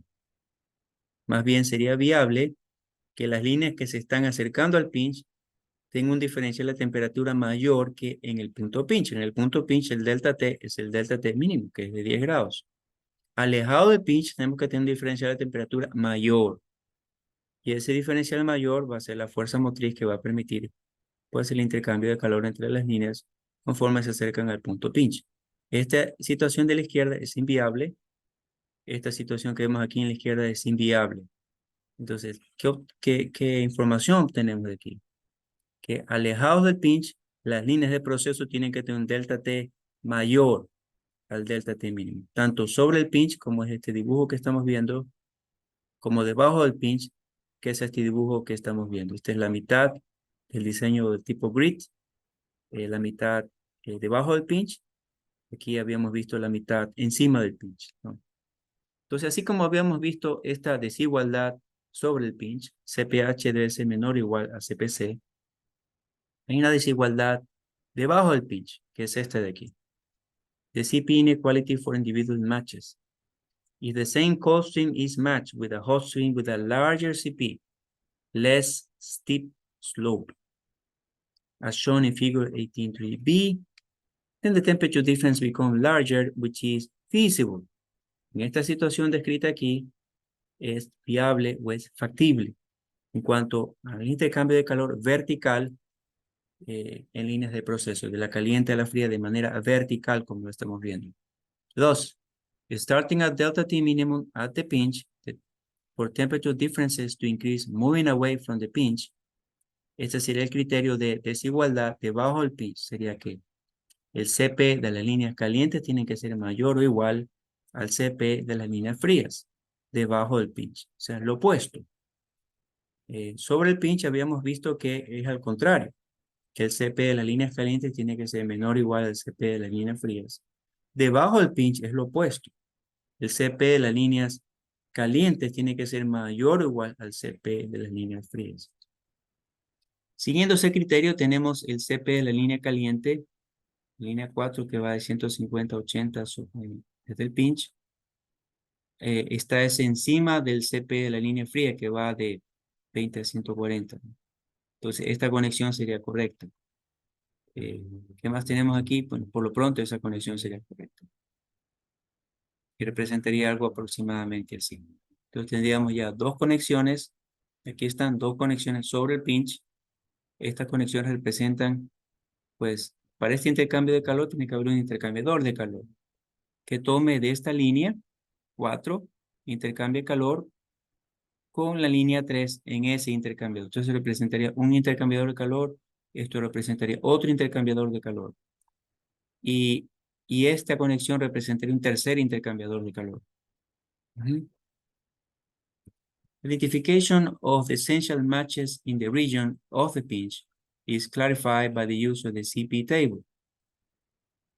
Más bien sería viable que las líneas que se están acercando al pinch tengan un diferencial de temperatura mayor que en el punto pinch. En el punto pinch el delta T es el delta T mínimo, que es de 10 grados. Alejado del pinch tenemos que tener un diferencial de temperatura mayor. Y ese diferencial mayor va a ser la fuerza motriz que va a permitir pues, el intercambio de calor entre las líneas conforme se acercan al punto pinch. Esta situación de la izquierda es inviable. Esta situación que vemos aquí en la izquierda es inviable. Entonces, ¿qué información obtenemos de aquí? Que alejados del pinch, las líneas de proceso tienen que tener un delta T mayor al delta T mínimo, tanto sobre el pinch, como es este dibujo que estamos viendo, como debajo del pinch, que es este dibujo que estamos viendo. Esta es la mitad del diseño del tipo grid, la mitad debajo del pinch. Aquí habíamos visto la mitad encima del pinch, ¿no? Entonces, así como habíamos visto esta desigualdad sobre el pinch, CPH debe ser menor o igual a CPC, hay una desigualdad debajo del pinch, que es esta de aquí. The CP inequality for individual matches. If the same cold stream is matched with a hot stream with a larger CP, less steep slope, as shown in figure 18.3b, then the temperature difference becomes larger, which is feasible. En esta situación descrita aquí, es viable o es factible en cuanto al intercambio de calor vertical en líneas de proceso, de la caliente a la fría de manera vertical, como lo estamos viendo. Dos, starting at delta T minimum at the pinch, for temperature differences to increase moving away from the pinch. Este sería el criterio de desigualdad debajo del pinch. Sería que el CP de las líneas calientes tiene que ser mayor o igual al CP de las líneas frías debajo del pinch. O sea, lo opuesto. Sobre el pinch habíamos visto que es al contrario, que el CP de las líneas calientes tiene que ser menor o igual al CP de las líneas frías. Debajo del pinch es lo opuesto. El CP de las líneas calientes tiene que ser mayor o igual al CP de las líneas frías. Siguiendo ese criterio, tenemos el CP de la línea caliente, línea 4 que va de 150 a 80 desde el pinch. Esta es encima del CP de la línea fría que va de 20 a 140. Entonces, esta conexión sería correcta. ¿Qué más tenemos aquí? Bueno, por lo pronto esa conexión sería correcta. Y representaría algo aproximadamente así. Entonces tendríamos ya dos conexiones. Aquí están dos conexiones sobre el pinch. Estas conexiones representan, pues, para este intercambio de calor tiene que haber un intercambiador de calor que tome de esta línea 4, intercambie calor con la línea 3 en ese intercambiador. Entonces representaría un intercambiador de calor, esto representaría otro intercambiador de calor. Y esta conexión representaría un tercer intercambiador de calor. Ujú. Identification of the essential matches in the region of the pinch is clarified by the use of the CP table.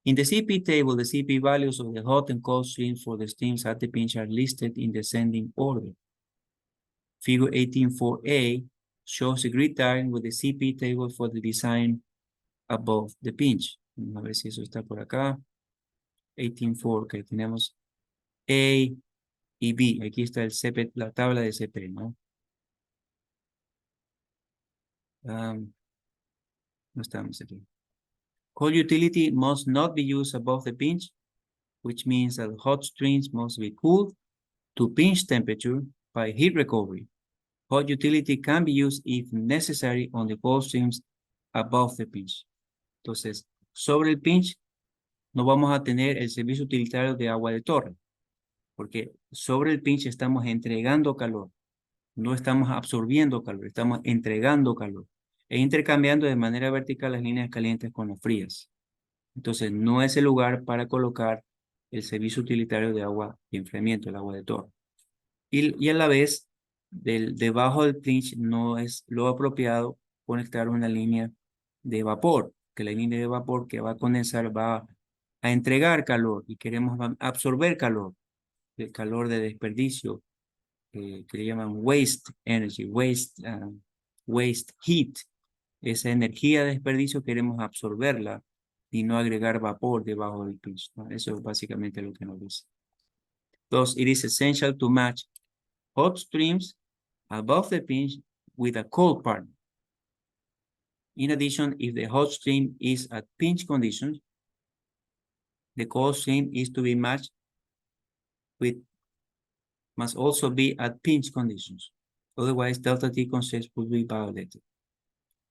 In the CP table, the CP values of the hot and cold streams for the streams at the pinch are listed in descending order. Figure 18.4a shows a grid diagram with the CP table for the design above the pinch. Vamos a ver si eso está por acá. 18.4, que tenemos A y B. Aquí está el CP, la tabla de CP, ¿no? No estamos aquí. Cold utility must not be used above the pinch, which means that hot streams must be cooled to pinch temperature by heat recovery. Hot utility can be used if necessary on the cold streams above the pinch. Entonces, sobre el pinch no vamos a tener el servicio utilitario de agua de torre, porque sobre el pinch estamos entregando calor, no estamos absorbiendo calor, estamos entregando calor e intercambiando de manera vertical las líneas calientes con las frías. Entonces, no es el lugar para colocar el servicio utilitario de agua de enfriamiento, el agua de torre. Y a la vez, debajo del pinch no es lo apropiado conectar una línea de vapor, que la línea de vapor que va a condensar va a entregar calor y queremos absorber calor, el calor de desperdicio, que le llaman waste energy, waste heat. Esa energía de desperdicio queremos absorberla y no agregar vapor debajo del pinch, ¿no? Eso es básicamente lo que nos dice. Thus, it is essential to match hot streams above the pinch with a cold partner. In addition, if the hot stream is at pinch conditions, the cold stream is to be matched with, must also be at pinch conditions. Otherwise, delta T constraints will be violated.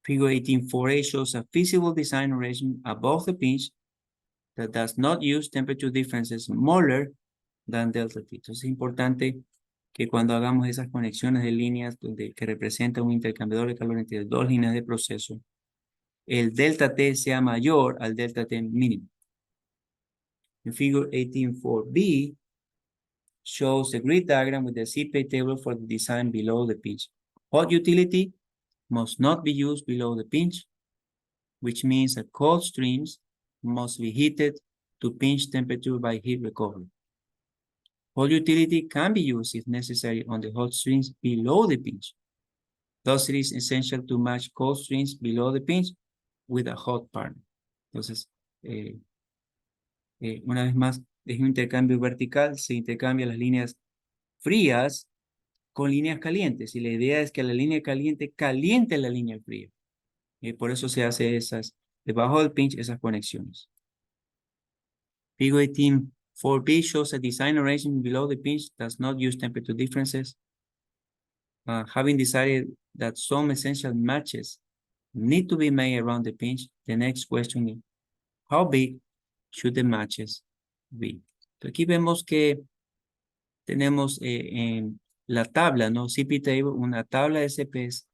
Figure 18.4a shows a feasible design arrangement above the pinch that does not use temperature differences smaller than delta T. Entonces es importante que cuando hagamos esas conexiones de líneas que representan un intercambiador de calor entre dos líneas de proceso, el delta T sea mayor al delta T mínimo. In figure 18.4b shows a grid diagram with the CP table for the design below the pinch. Hot utility must not be used below the pinch, which means that cold streams must be heated to pinch temperature by heat recovery. Hot utility can be used if necessary on the hot streams below the pinch. Thus, it is essential to match cold streams below the pinch with a hot partner. Entonces, una vez más, es un intercambio vertical, se intercambian las líneas frías con líneas calientes, y la idea es que la línea caliente caliente la línea fría. Por eso se hace debajo del pinch, esas conexiones. Figure 18.4b shows a design arrangement below the pinch does not use temperature differences. Having decided that some essential matches need to be made around the pinch, the next question is, how big should the matches be? Aquí vemos que tenemos en la tabla, ¿no? CP table, una tabla de CPs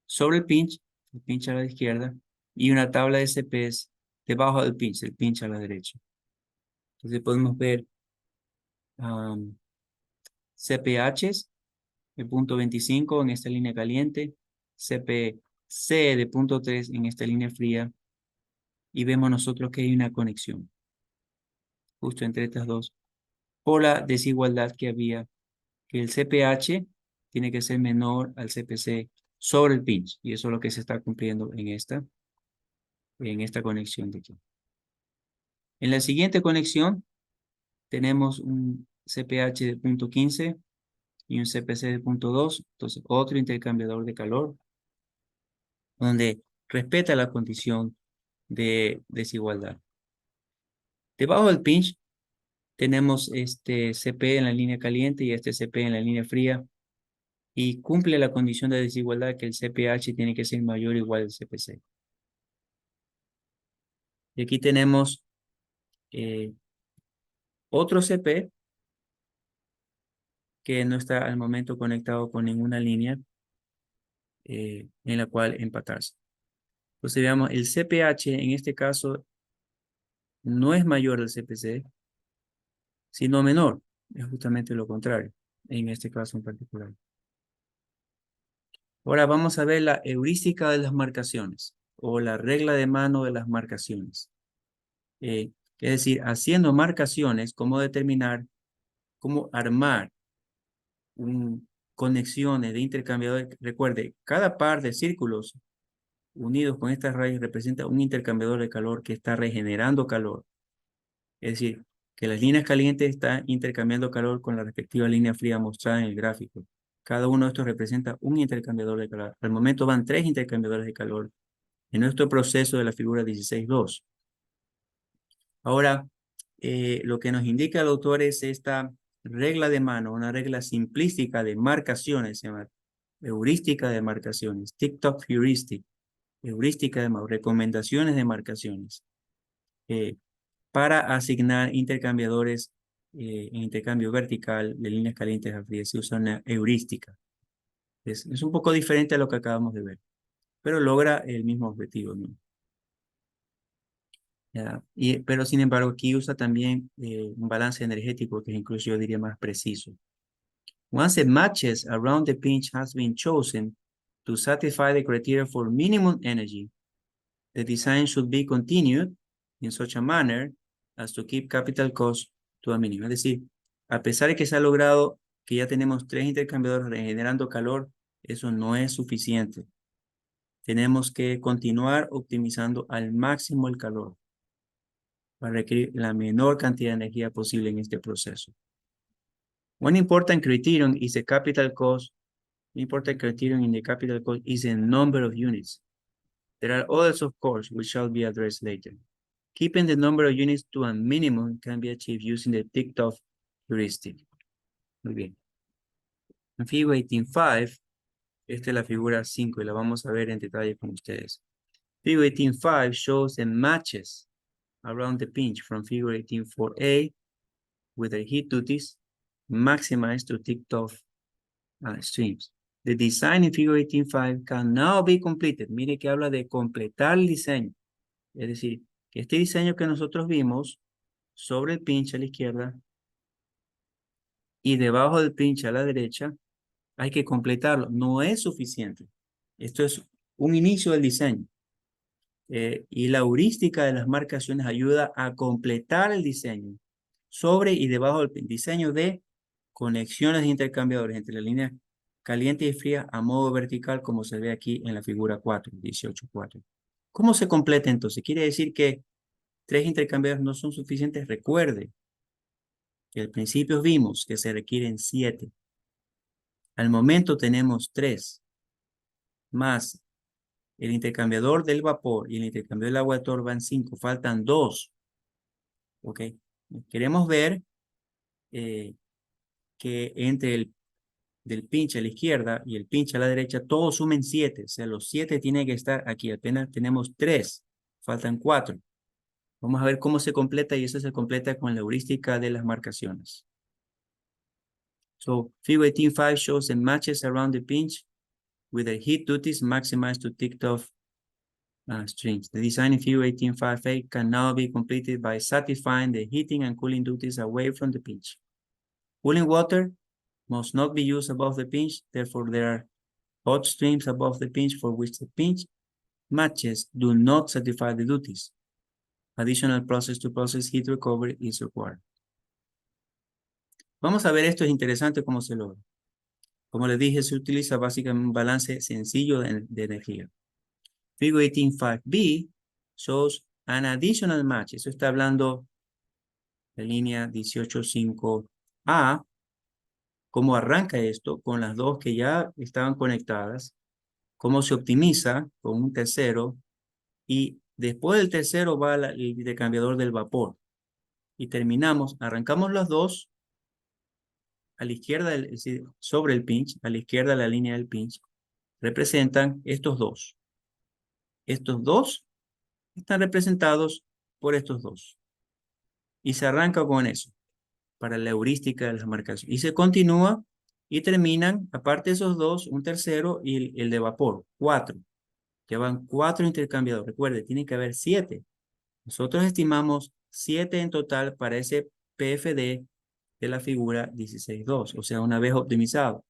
sobre el pinch a la izquierda, y una tabla de CPs debajo del pinch, el pinch a la derecha. Entonces podemos ver CPHs de punto 25 en esta línea caliente, CPC de punto 3 en esta línea fría, y vemos nosotros que hay una conexión justo entre estas dos por la desigualdad que había, que el CPH tiene que ser menor al CPC sobre el pinch, y eso es lo que se está cumpliendo en esta conexión de aquí. En la siguiente conexión tenemos un CPH de punto 15 y un CPC de punto 2, entonces otro intercambiador de calor donde respeta la condición de desigualdad. Debajo del pinch tenemos este CP en la línea caliente y este CP en la línea fría, y cumple la condición de desigualdad que el CPH tiene que ser mayor o igual al CPC. Y aquí tenemos otro CP que no está al momento conectado con ninguna línea en la cual empatarse. Entonces veamos, el CPH en este caso no es mayor al CPC, sino menor. Es justamente lo contrario, en este caso en particular. Ahora vamos a ver la heurística de las marcaciones o la regla de mano de las marcaciones. Es decir, haciendo marcaciones, cómo determinar, cómo armar conexiones de intercambiadores. Recuerde, cada par de círculos unidos con estas rayas representa un intercambiador de calor que está regenerando calor. Es decir, que las líneas calientes están intercambiando calor con la respectiva línea fría mostrada en el gráfico. Cada uno de estos representa un intercambiador de calor. Al momento van 3 intercambiadores de calor en nuestro proceso de la figura 16.2. Ahora, lo que nos indica el autor es esta regla de mano, una regla simplística de marcaciones, se llama heurística de marcaciones, TikTok heuristic, heurística de recomendaciones de marcaciones, para asignar intercambiadores en intercambio vertical de líneas calientes a frías. Se usa una heurística. Es un poco diferente a lo que acabamos de ver, pero logra el mismo objetivo, ¿no? Ya, pero sin embargo, aquí usa también un balance energético que incluso yo diría más preciso. Once a matches around the pinch has been chosen to satisfy the criteria for minimum energy, the design should be continued in such a manner as to keep capital cost to a minimum. Es decir, a pesar de que se ha logrado que ya tenemos 3 intercambiadores regenerando calor, eso no es suficiente. Tenemos que continuar optimizando al máximo el calor para requerir la menor cantidad de energía posible en este proceso. One important criterion is the capital cost. Important criterion in the capital cost is the number of units. There are others, of course, which shall be addressed later. Keeping the number of units to a minimum can be achieved using the TikTok heuristic. Muy bien. En figura 18.5, esta es la figura 5 y la vamos a ver en detalle con ustedes. Figure 18.5 shows the matches around the pinch from figure 18.4a with the heat duties maximized to TikTok streams. The design in figure 18.5 can now be completed. Mire que habla de completar el diseño. Es decir, que este diseño que nosotros vimos sobre el pinch a la izquierda y debajo del pinch a la derecha, hay que completarlo. No es suficiente. Esto es un inicio del diseño. Y la heurística de las marcaciones ayuda a completar el diseño sobre y debajo del diseño de conexiones de intercambiadores entre las líneas caliente y fría a modo vertical, como se ve aquí en la figura 4, 18.4. ¿Cómo se completa entonces? Quiere decir que 3 intercambiadores no son suficientes. Recuerde que al principio vimos que se requieren 7. Al momento tenemos 3, más el intercambiador del vapor y el intercambiador del agua de Thor van 5. Faltan 2. ¿Ok? Queremos ver que entre el del pinche a la izquierda y el pinche a la derecha, todos sumen 7. O sea, los 7 tienen que estar aquí. Apenas tenemos 3. Faltan 4. Vamos a ver cómo se completa y eso se completa con la heurística de las marcaciones. So, figure 18.5 shows the matches around the pinch with the heat duties maximized to TikTok strings. The design in figure 18.5a can now be completed by satisfying the heating and cooling duties away from the pinch. Cooling water must not be used above the pinch, therefore there are hot streams above the pinch for which the pinch matches do not satisfy the duties. Additional process-to-process heat recovery is required. Vamos a ver, esto es interesante cómo se logra. Como les dije, se utiliza básicamente un balance sencillo de energía. Figure 18.5b shows an additional match. Eso está hablando de línea 18.5a. ¿Cómo arranca esto? Con las dos que ya estaban conectadas. ¿Cómo se optimiza? Con un tercero. Y después del tercero va el intercambiador del vapor. Y terminamos, arrancamos las dos a la izquierda, es decir, sobre el pinch, a la izquierda la línea del pinch, representan estos dos. Estos dos están representados por estos dos. Y se arranca con eso, para la heurística de las marcaciones. Y se continúa y terminan, aparte de esos dos, un tercero y el de vapor, 4. Que van 4 intercambiadores. Recuerde, tiene que haber 7. Nosotros estimamos 7 en total para ese PFD de la figura 16.2, o sea, una vez optimizado,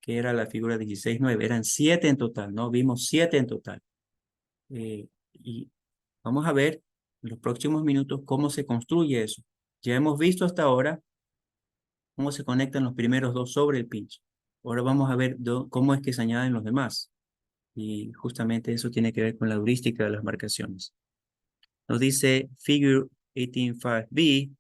que era la figura 16.9. Eran 7 en total, ¿no? Vimos 7 en total. Y vamos a ver en los próximos minutos cómo se construye eso. Ya hemos visto hasta ahora cómo se conectan los primeros dos sobre el pinch. Ahora vamos a ver cómo es que se añaden los demás. Y justamente eso tiene que ver con la heurística de las marcaciones. Nos dice Figure 18.5b,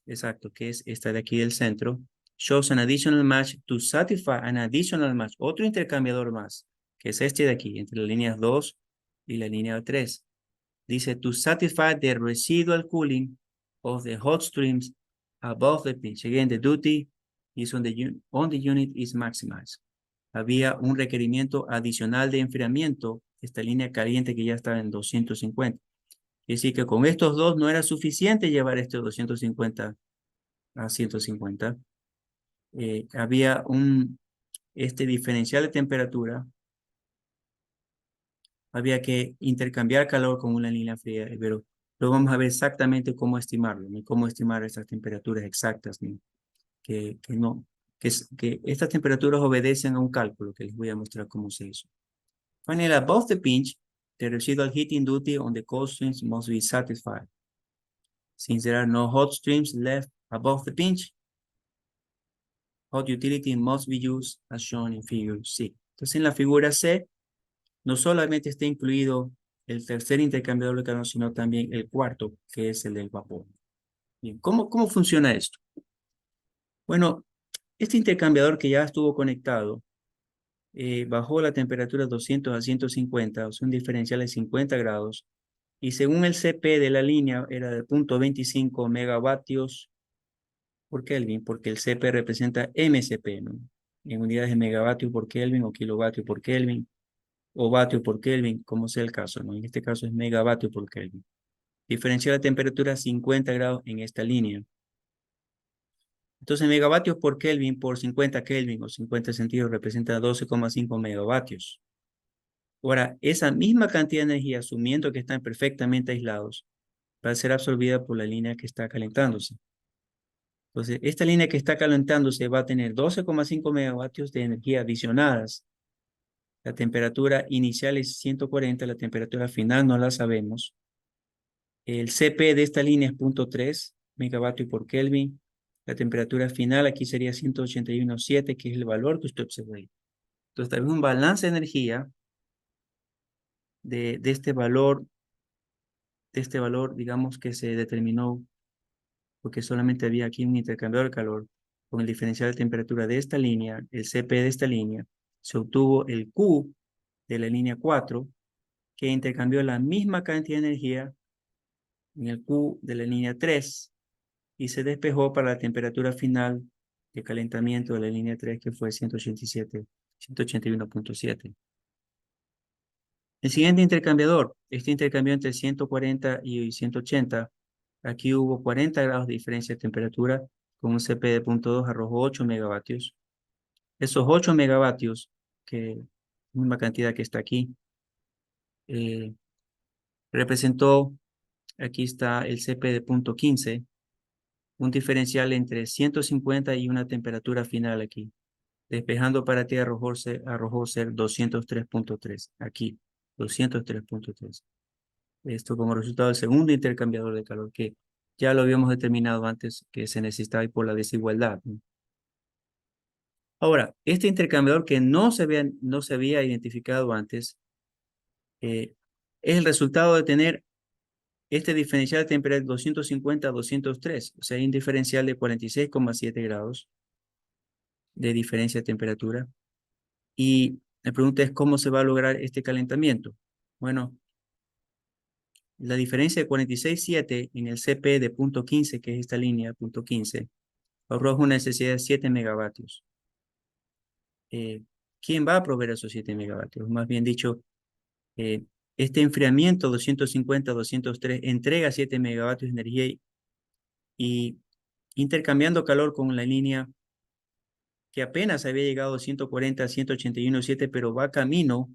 exacto, que es esta de aquí del centro, shows an additional match to satisfy an additional match, otro intercambiador más, que es este de aquí, entre las líneas 2 y la línea 3. Dice, to satisfy the residual cooling of the hot streams above the pinch. Again, the duty is on the unit is maximized. Había un requerimiento adicional de enfriamiento, esta línea caliente que ya estaba en 250. Es decir, que con estos dos no era suficiente llevar este 250 a 150. Había este diferencial de temperatura. Había que intercambiar calor con una línea fría, pero luego vamos a ver exactamente cómo estimarlo, ¿no? Cómo estimar estas temperaturas exactas, ¿no? No, que estas temperaturas obedecen a un cálculo que les voy a mostrar cómo se hizo. Finally, above the pinch, the residual heating duty on the cold streams must be satisfied. Since there are no hot streams left above the pinch, hot utility must be used as shown in figure C. Entonces, en la figura C, no solamente está incluido el tercer intercambiador de calor, sino también el cuarto, que es el del vapor. Bien, ¿cómo funciona esto? Bueno, este intercambiador que ya estuvo conectado, bajó la temperatura de 200 a 150, o sea, un diferencial de 50 grados, y según el CP de la línea era de 0.25 megavatios por Kelvin, porque el CP representa MCP, ¿no? En unidades de megavatios por Kelvin o kilovatios por Kelvin, o vatio por Kelvin, como sea el caso, ¿no? En este caso es megavatio por Kelvin. Diferencial de temperatura 50 grados en esta línea. Entonces, megavatios por Kelvin por 50 Kelvin o 50 centígrados representa 12,5 megavatios. Ahora, esa misma cantidad de energía, asumiendo que están perfectamente aislados, va a ser absorbida por la línea que está calentándose. Entonces, esta línea que está calentándose va a tener 12,5 megavatios de energía adicionadas. La temperatura inicial es 140, la temperatura final no la sabemos. El CP de esta línea es 0.3 megavatios por Kelvin. La temperatura final aquí sería 181,7, que es el valor que usted observa ahí. Entonces, tenemos un balance de energía de este valor, digamos, que se determinó porque solamente había aquí un intercambiador de calor con el diferencial de temperatura de esta línea, el CP de esta línea, se obtuvo el Q de la línea 4, que intercambió la misma cantidad de energía en el Q de la línea 3 y se despejó para la temperatura final de calentamiento de la línea 3, que fue 187, 181,7. El siguiente intercambiador, este intercambió entre 140 y 180. Aquí hubo 40 grados de diferencia de temperatura con un CP de 0.2, arrojó 8 megavatios. Esos 8 megavatios, que misma cantidad que está aquí, eh, representó, aquí está el CP de 0.15, un diferencial entre 150 y una temperatura final aquí. Despejando para ti arrojó ser 203,3. Aquí, 203,3. Esto como resultado del segundo intercambiador de calor, que ya lo habíamos determinado antes que se necesitaba por la desigualdad, ¿no? Ahora, este intercambiador que no se había identificado antes, es el resultado de tener este diferencial de temperatura de 250 a 203, o sea, hay un diferencial de 46,7 grados de diferencia de temperatura. Y la pregunta es, ¿cómo se va a lograr este calentamiento? Bueno, la diferencia de 46,7 en el CP de 0.15, que es esta línea, 0.15, arroja una necesidad de 7 megavatios. ¿Quién va a proveer esos 7 megavatios? Más bien dicho, este enfriamiento 250-203 entrega 7 megavatios de energía y intercambiando calor con la línea que apenas había llegado a 140 a 181,7, pero va camino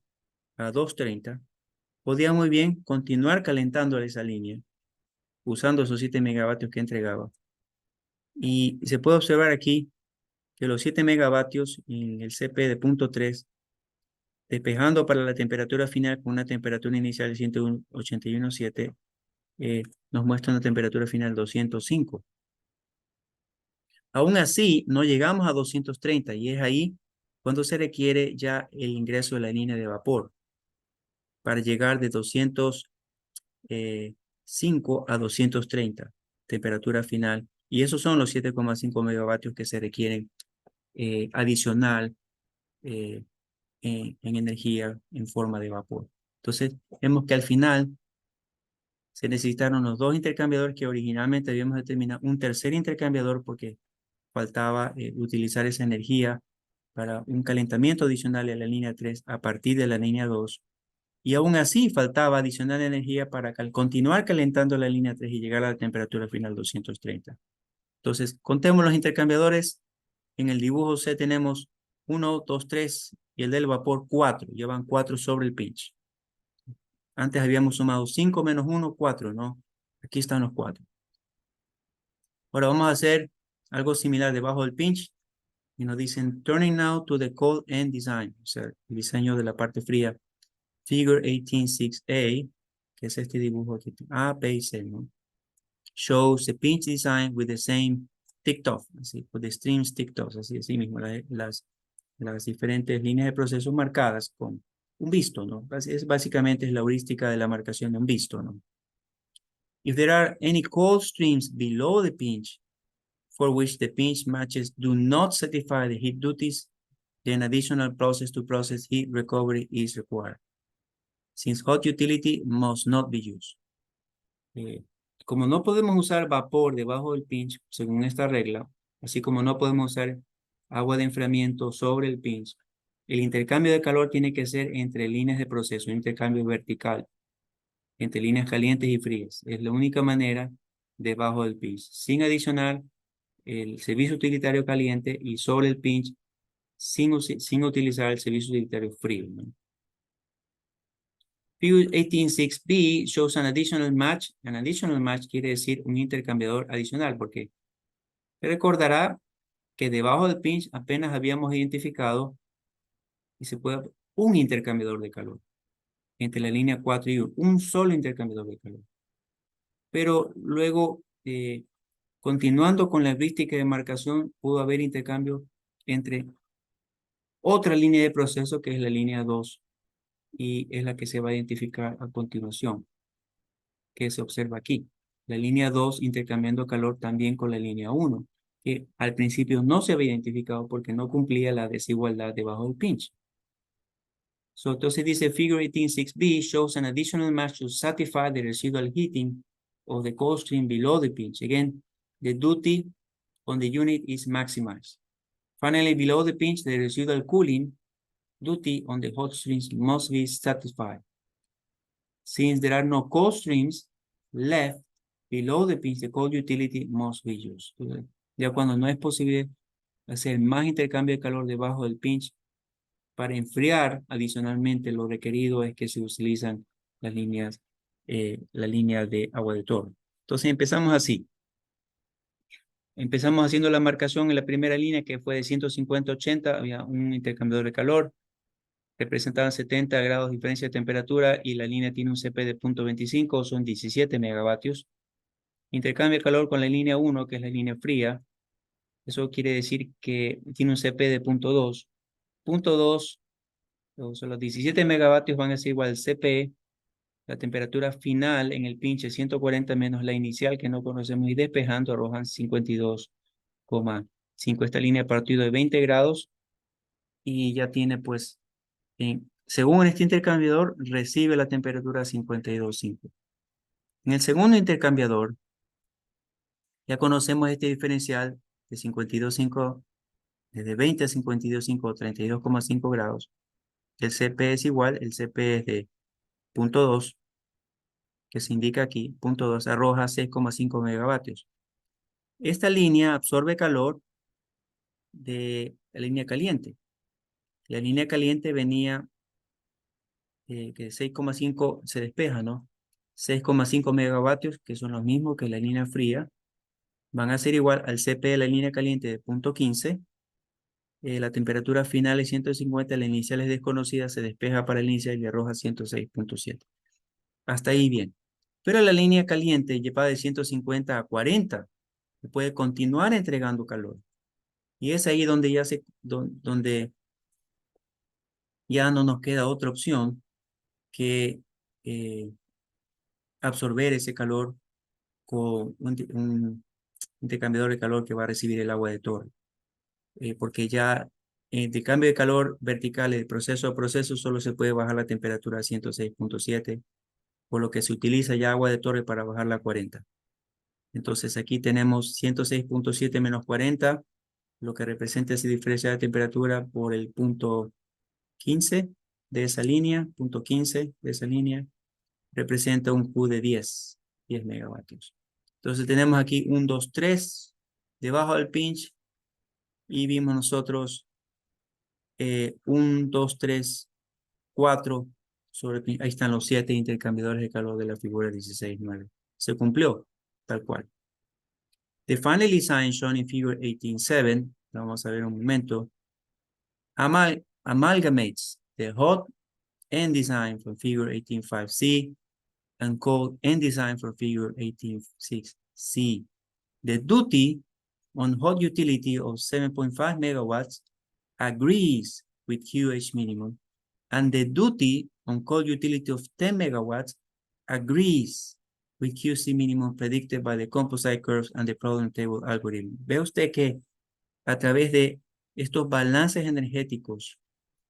a 230, podía muy bien continuar calentando esa línea usando esos 7 megavatios que entregaba. Y se puede observar aquí que los 7 megavatios en el CP de punto 3, despejando para la temperatura final con una temperatura inicial de 181.7, nos muestra una temperatura final 205. Aún así, no llegamos a 230 y es ahí cuando se requiere ya el ingreso de la línea de vapor para llegar de 205 a 230, temperatura final. Y esos son los 7,5 megavatios que se requieren adicional eh, en energía en forma de vapor. Entonces, vemos que al final se necesitaron los dos intercambiadores que originalmente habíamos determinado, un tercer intercambiador porque faltaba utilizar esa energía para un calentamiento adicional en la línea 3 a partir de la línea 2. Y aún así faltaba adicional energía para continuar calentando la línea 3 y llegar a la temperatura final 230. Entonces, contemos los intercambiadores. En el dibujo C tenemos 1, 2, 3 y el del vapor 4. Llevan 4 sobre el pinch. Antes habíamos sumado 5 menos 1, 4, ¿no? Aquí están los 4. Ahora vamos a hacer algo similar debajo del pinch. Y nos dicen, turning now to the cold end design. O sea, el diseño de la parte fría. Figure 18.6a, que es este dibujo aquí. A, B y C, ¿no? Shows the pinch design with the same ticked-off, así, with the streams ticked-off, así mismo, las diferentes líneas de proceso marcadas con un visto, ¿no? Básicamente es la heurística de la marcación de un visto, ¿no? If there are any cold streams below the pinch for which the pinch matches do not satisfy the heat duties, then additional process to process heat recovery is required, since hot utility must not be used. Como no podemos usar vapor debajo del pinch, según esta regla, así como no podemos usar agua de enfriamiento sobre el pinch, el intercambio de calor tiene que ser entre líneas de proceso, un intercambio vertical, entre líneas calientes y frías. Es la única manera debajo del pinch, sin adicionar el servicio utilitario caliente y sobre el pinch sin utilizar el servicio utilitario frío, ¿no? Figure 18.6b shows an additional match. An additional match quiere decir un intercambiador adicional, porque recordará que debajo del pinch apenas habíamos identificado y se puede un intercambiador de calor entre la línea 4 y 1, un solo intercambiador de calor. Pero luego, continuando con la heurística de marcación, pudo haber intercambio entre otra línea de proceso que es la línea 2 y es la que se va a identificar a continuación, que se observa aquí. La línea 2 intercambiando calor también con la línea 1, que al principio no se había identificado porque no cumplía la desigualdad debajo del pinch. So, entonces dice figure 18.6b shows an additional match to satisfy the residual heating of the cold stream below the pinch. Again, the duty on the unit is maximized. Finally, below the pinch, the residual cooling duty on the hot streams must be satisfied. Since there are no cold streams left below the pinch, the cold utility must be used. Ya cuando no es posible hacer más intercambio de calor debajo del pinch, para enfriar adicionalmente lo requerido es que se utilizan las líneas, la línea de agua de torno. Entonces empezamos así. Empezamos haciendo la marcación en la primera línea que fue de 150-80, había un intercambiador de calor, representaban 70 grados de diferencia de temperatura y la línea tiene un CP de 0.25, son 17 megavatios. Intercambio de calor con la línea 1, que es la línea fría. Eso quiere decir que tiene un CP de 0.2. 0.2, o sea, los 17 megavatios van a ser igual al CP. La temperatura final en el pinche 140 menos la inicial que no conocemos y despejando arrojan 52,5. Esta línea partido de 20 grados y ya tiene pues, según este intercambiador, recibe la temperatura 52,5. En el segundo intercambiador, ya conocemos este diferencial de 52,5, desde 20 a 52,5 o 32,5 grados. El CP es igual, el CP es de 0.2, que se indica aquí, 0.2 arroja 6,5 megavatios. Esta línea absorbe calor de la línea caliente. La línea caliente venía, que 6,5 se despeja, ¿no? 6,5 megavatios, que son los mismos que la línea fría. van a ser igual al CP de la línea caliente de punto 15. La temperatura final es 150, la inicial es desconocida, se despeja para el inicial y arroja 106.7. Hasta ahí bien. Pero la línea caliente lleva de 150 a 40, puede continuar entregando calor. Y es ahí donde donde ya no nos queda otra opción que eh, absorber ese calor con un intercambiador de calor que va a recibir el agua de torre. Porque ya de cambio de calor vertical de proceso a proceso solo se puede bajar la temperatura a 106.7, por lo que se utiliza ya agua de torre para bajarla a 40. Entonces aquí tenemos 106.7 menos 40, lo que representa esa diferencia de temperatura por el punto 15 de esa línea, punto 15 de esa línea, representa un Q de 10 megavatios. Entonces tenemos aquí un 2, 3 debajo del pinch y vimos nosotros un 2, 3, 4 sobre el pinch. Ahí están los 7 intercambiadores de calor de la figura 16.9. Se cumplió, tal cual. The final design shown in figure 18.7, vamos a ver un momento, amalgamates the hot end design from figure 18.5c and cold end design from figure 18.6c. The duty on hot utility of 7.5 megawatts agrees with QH minimum, and the duty on cold utility of 10 megawatts agrees with QC minimum predicted by the composite curves and the problem table algorithm. Ve usted que a través de estos balances energéticos,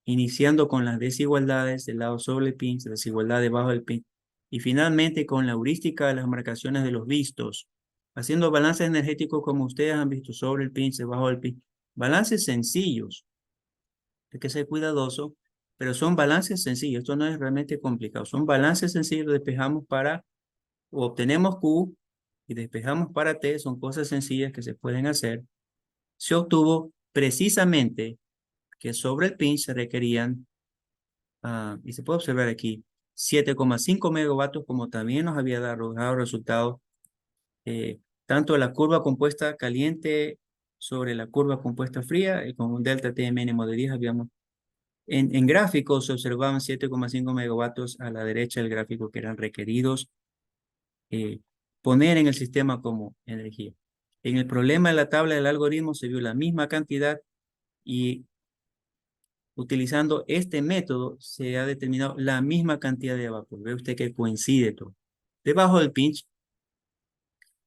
iniciando con las desigualdades del lado sobre el pinch, desigualdad debajo del pinch, y finalmente con la heurística de las marcaciones de los vistos, haciendo balances energéticos como ustedes han visto sobre el pinch, debajo del pinch, balances sencillos, hay que ser cuidadoso, pero son balances sencillos, esto no es realmente complicado, son balances sencillos, despejamos para, o obtenemos Q y despejamos para T, son cosas sencillas que se pueden hacer. Se obtuvo precisamente que sobre el pinch se requerían, y se puede observar aquí, 7,5 megavatios, como también nos había dado resultados, tanto la curva compuesta caliente sobre la curva compuesta fría, con un delta T mínimo de 10, habíamos, en gráficos se observaban 7,5 megavatios a la derecha del gráfico que eran requeridos poner en el sistema como energía. En el problema de la tabla del algoritmo se vio la misma cantidad y utilizando este método se ha determinado la misma cantidad de vapor. Ve usted que coincide todo. Debajo del pinch,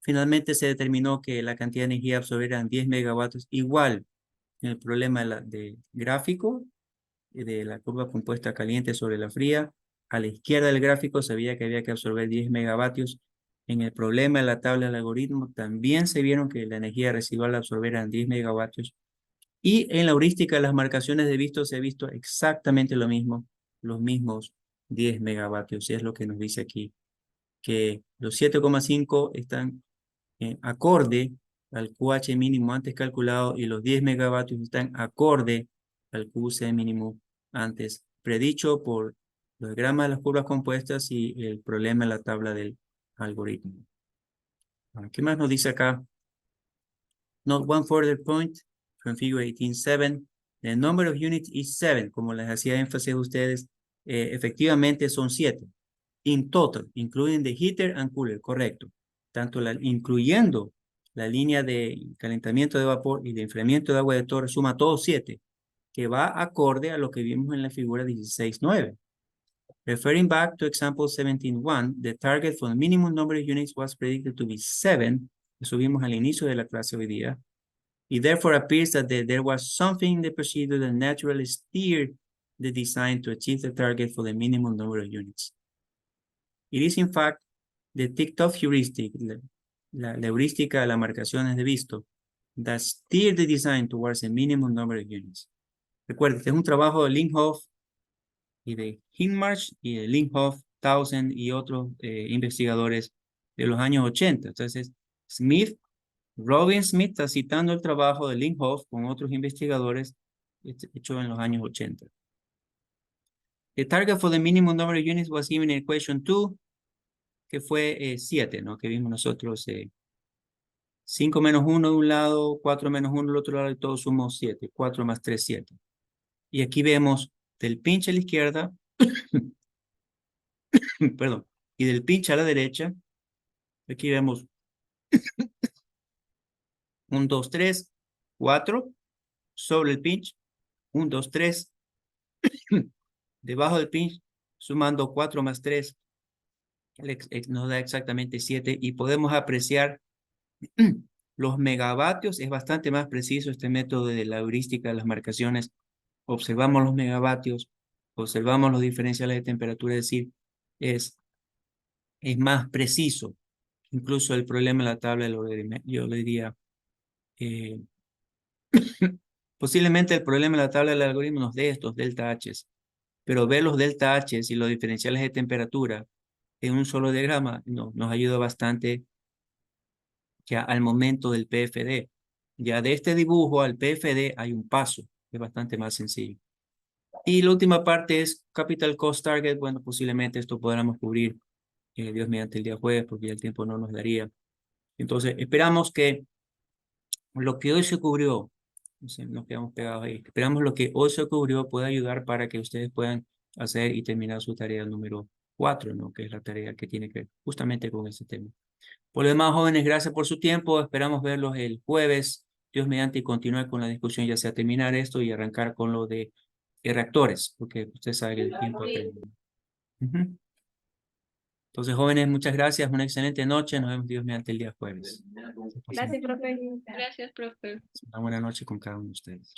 finalmente se determinó que la cantidad de energía absorbida eran 10 megavatios, igual en el problema de gráfico, de la curva compuesta caliente sobre la fría. A la izquierda del gráfico se veía que había que absorber 10 megavatios. En el problema de la tabla del algoritmo también se vieron que la energía residual a absorber eran 10 megavatios. Y en la heurística de las marcaciones de visto se ha visto exactamente lo mismo, los mismos 10 megavatios. Y es lo que nos dice aquí, que los 7,5 están acorde al QH mínimo antes calculado y los 10 megavatios están acorde al QC mínimo antes predicho por los diagramas de las curvas compuestas y el problema en la tabla del algoritmo. ¿Qué más nos dice acá? Note one further point from figure 18.7. The number of units is 7. Como les hacía énfasis a ustedes, efectivamente son 7. In total, including the heater and cooler, correcto. Tanto incluyendo la línea de calentamiento de vapor y de enfriamiento de agua de torre, suma todos 7, que va acorde a lo que vimos en la figura 16.9. Referring back to example 17.1, the target for the minimum number of units was predicted to be 7. Eso vimos al inicio de la clase hoy día. It therefore appears that there was something in the procedure that naturally steered the design to achieve the target for the minimum number of units. It is in fact the tick-toff heuristic, la heurística de las marcaciones de visto, that steered the design towards a minimum number of units. Recuerden, este es un trabajo de Linhoff y de Hinmarsh y de Linhoff, Townsend y otros investigadores de los años 80. Entonces, Robin Smith está citando el trabajo de Linhoff con otros investigadores hecho en los años 80. The target for the minimum number of units was given in equation 2, que fue 7, ¿no? Que vimos nosotros 5 menos 1 de un lado, 4 menos 1 del otro lado y todo sumo 7. 4 más 3, 7. Y aquí vemos del pinch a la izquierda, perdón, y del pinch a la derecha, aquí vemos 1, 2, 3, 4, sobre el pinch, 1, 2, 3, debajo del pinch, sumando 4 más 3, nos da exactamente 7 y podemos apreciar los megavatios. Es bastante más preciso este método de la heurística de las marcaciones. Observamos los megavatios, observamos los diferenciales de temperatura, es decir, es más preciso. Incluso el problema de la tabla de logaritmo, yo le diría, eh, posiblemente el problema de la tabla del algoritmo nos dé estos delta H's, pero ver los delta H's y los diferenciales de temperatura en un solo diagrama nos ayuda bastante ya al momento del PFD. Ya de este dibujo al PFD hay un paso, es bastante más sencillo. Y la última parte es Capital Cost Target. Bueno, posiblemente esto podamos cubrir, Dios mediante el día jueves, porque ya el tiempo no nos daría. Entonces, esperamos que lo que hoy se cubrió, no sé, nos quedamos pegados ahí, esperamos lo que hoy se cubrió pueda ayudar para que ustedes puedan hacer y terminar su tarea número 4, ¿no? Que es la tarea que tiene que ver justamente con este tema. Por lo demás, jóvenes, gracias por su tiempo. Esperamos verlos el jueves, Dios mediante, y continuar con la discusión, ya sea terminar esto y arrancar con lo de reactores, porque usted sabe que el tiempo apremia. Ujú. Entonces, jóvenes, muchas gracias. Una excelente noche. Nos vemos, Dios mediante, el día jueves. Gracias, profe. Gracias, profe. Una buena noche con cada uno de ustedes.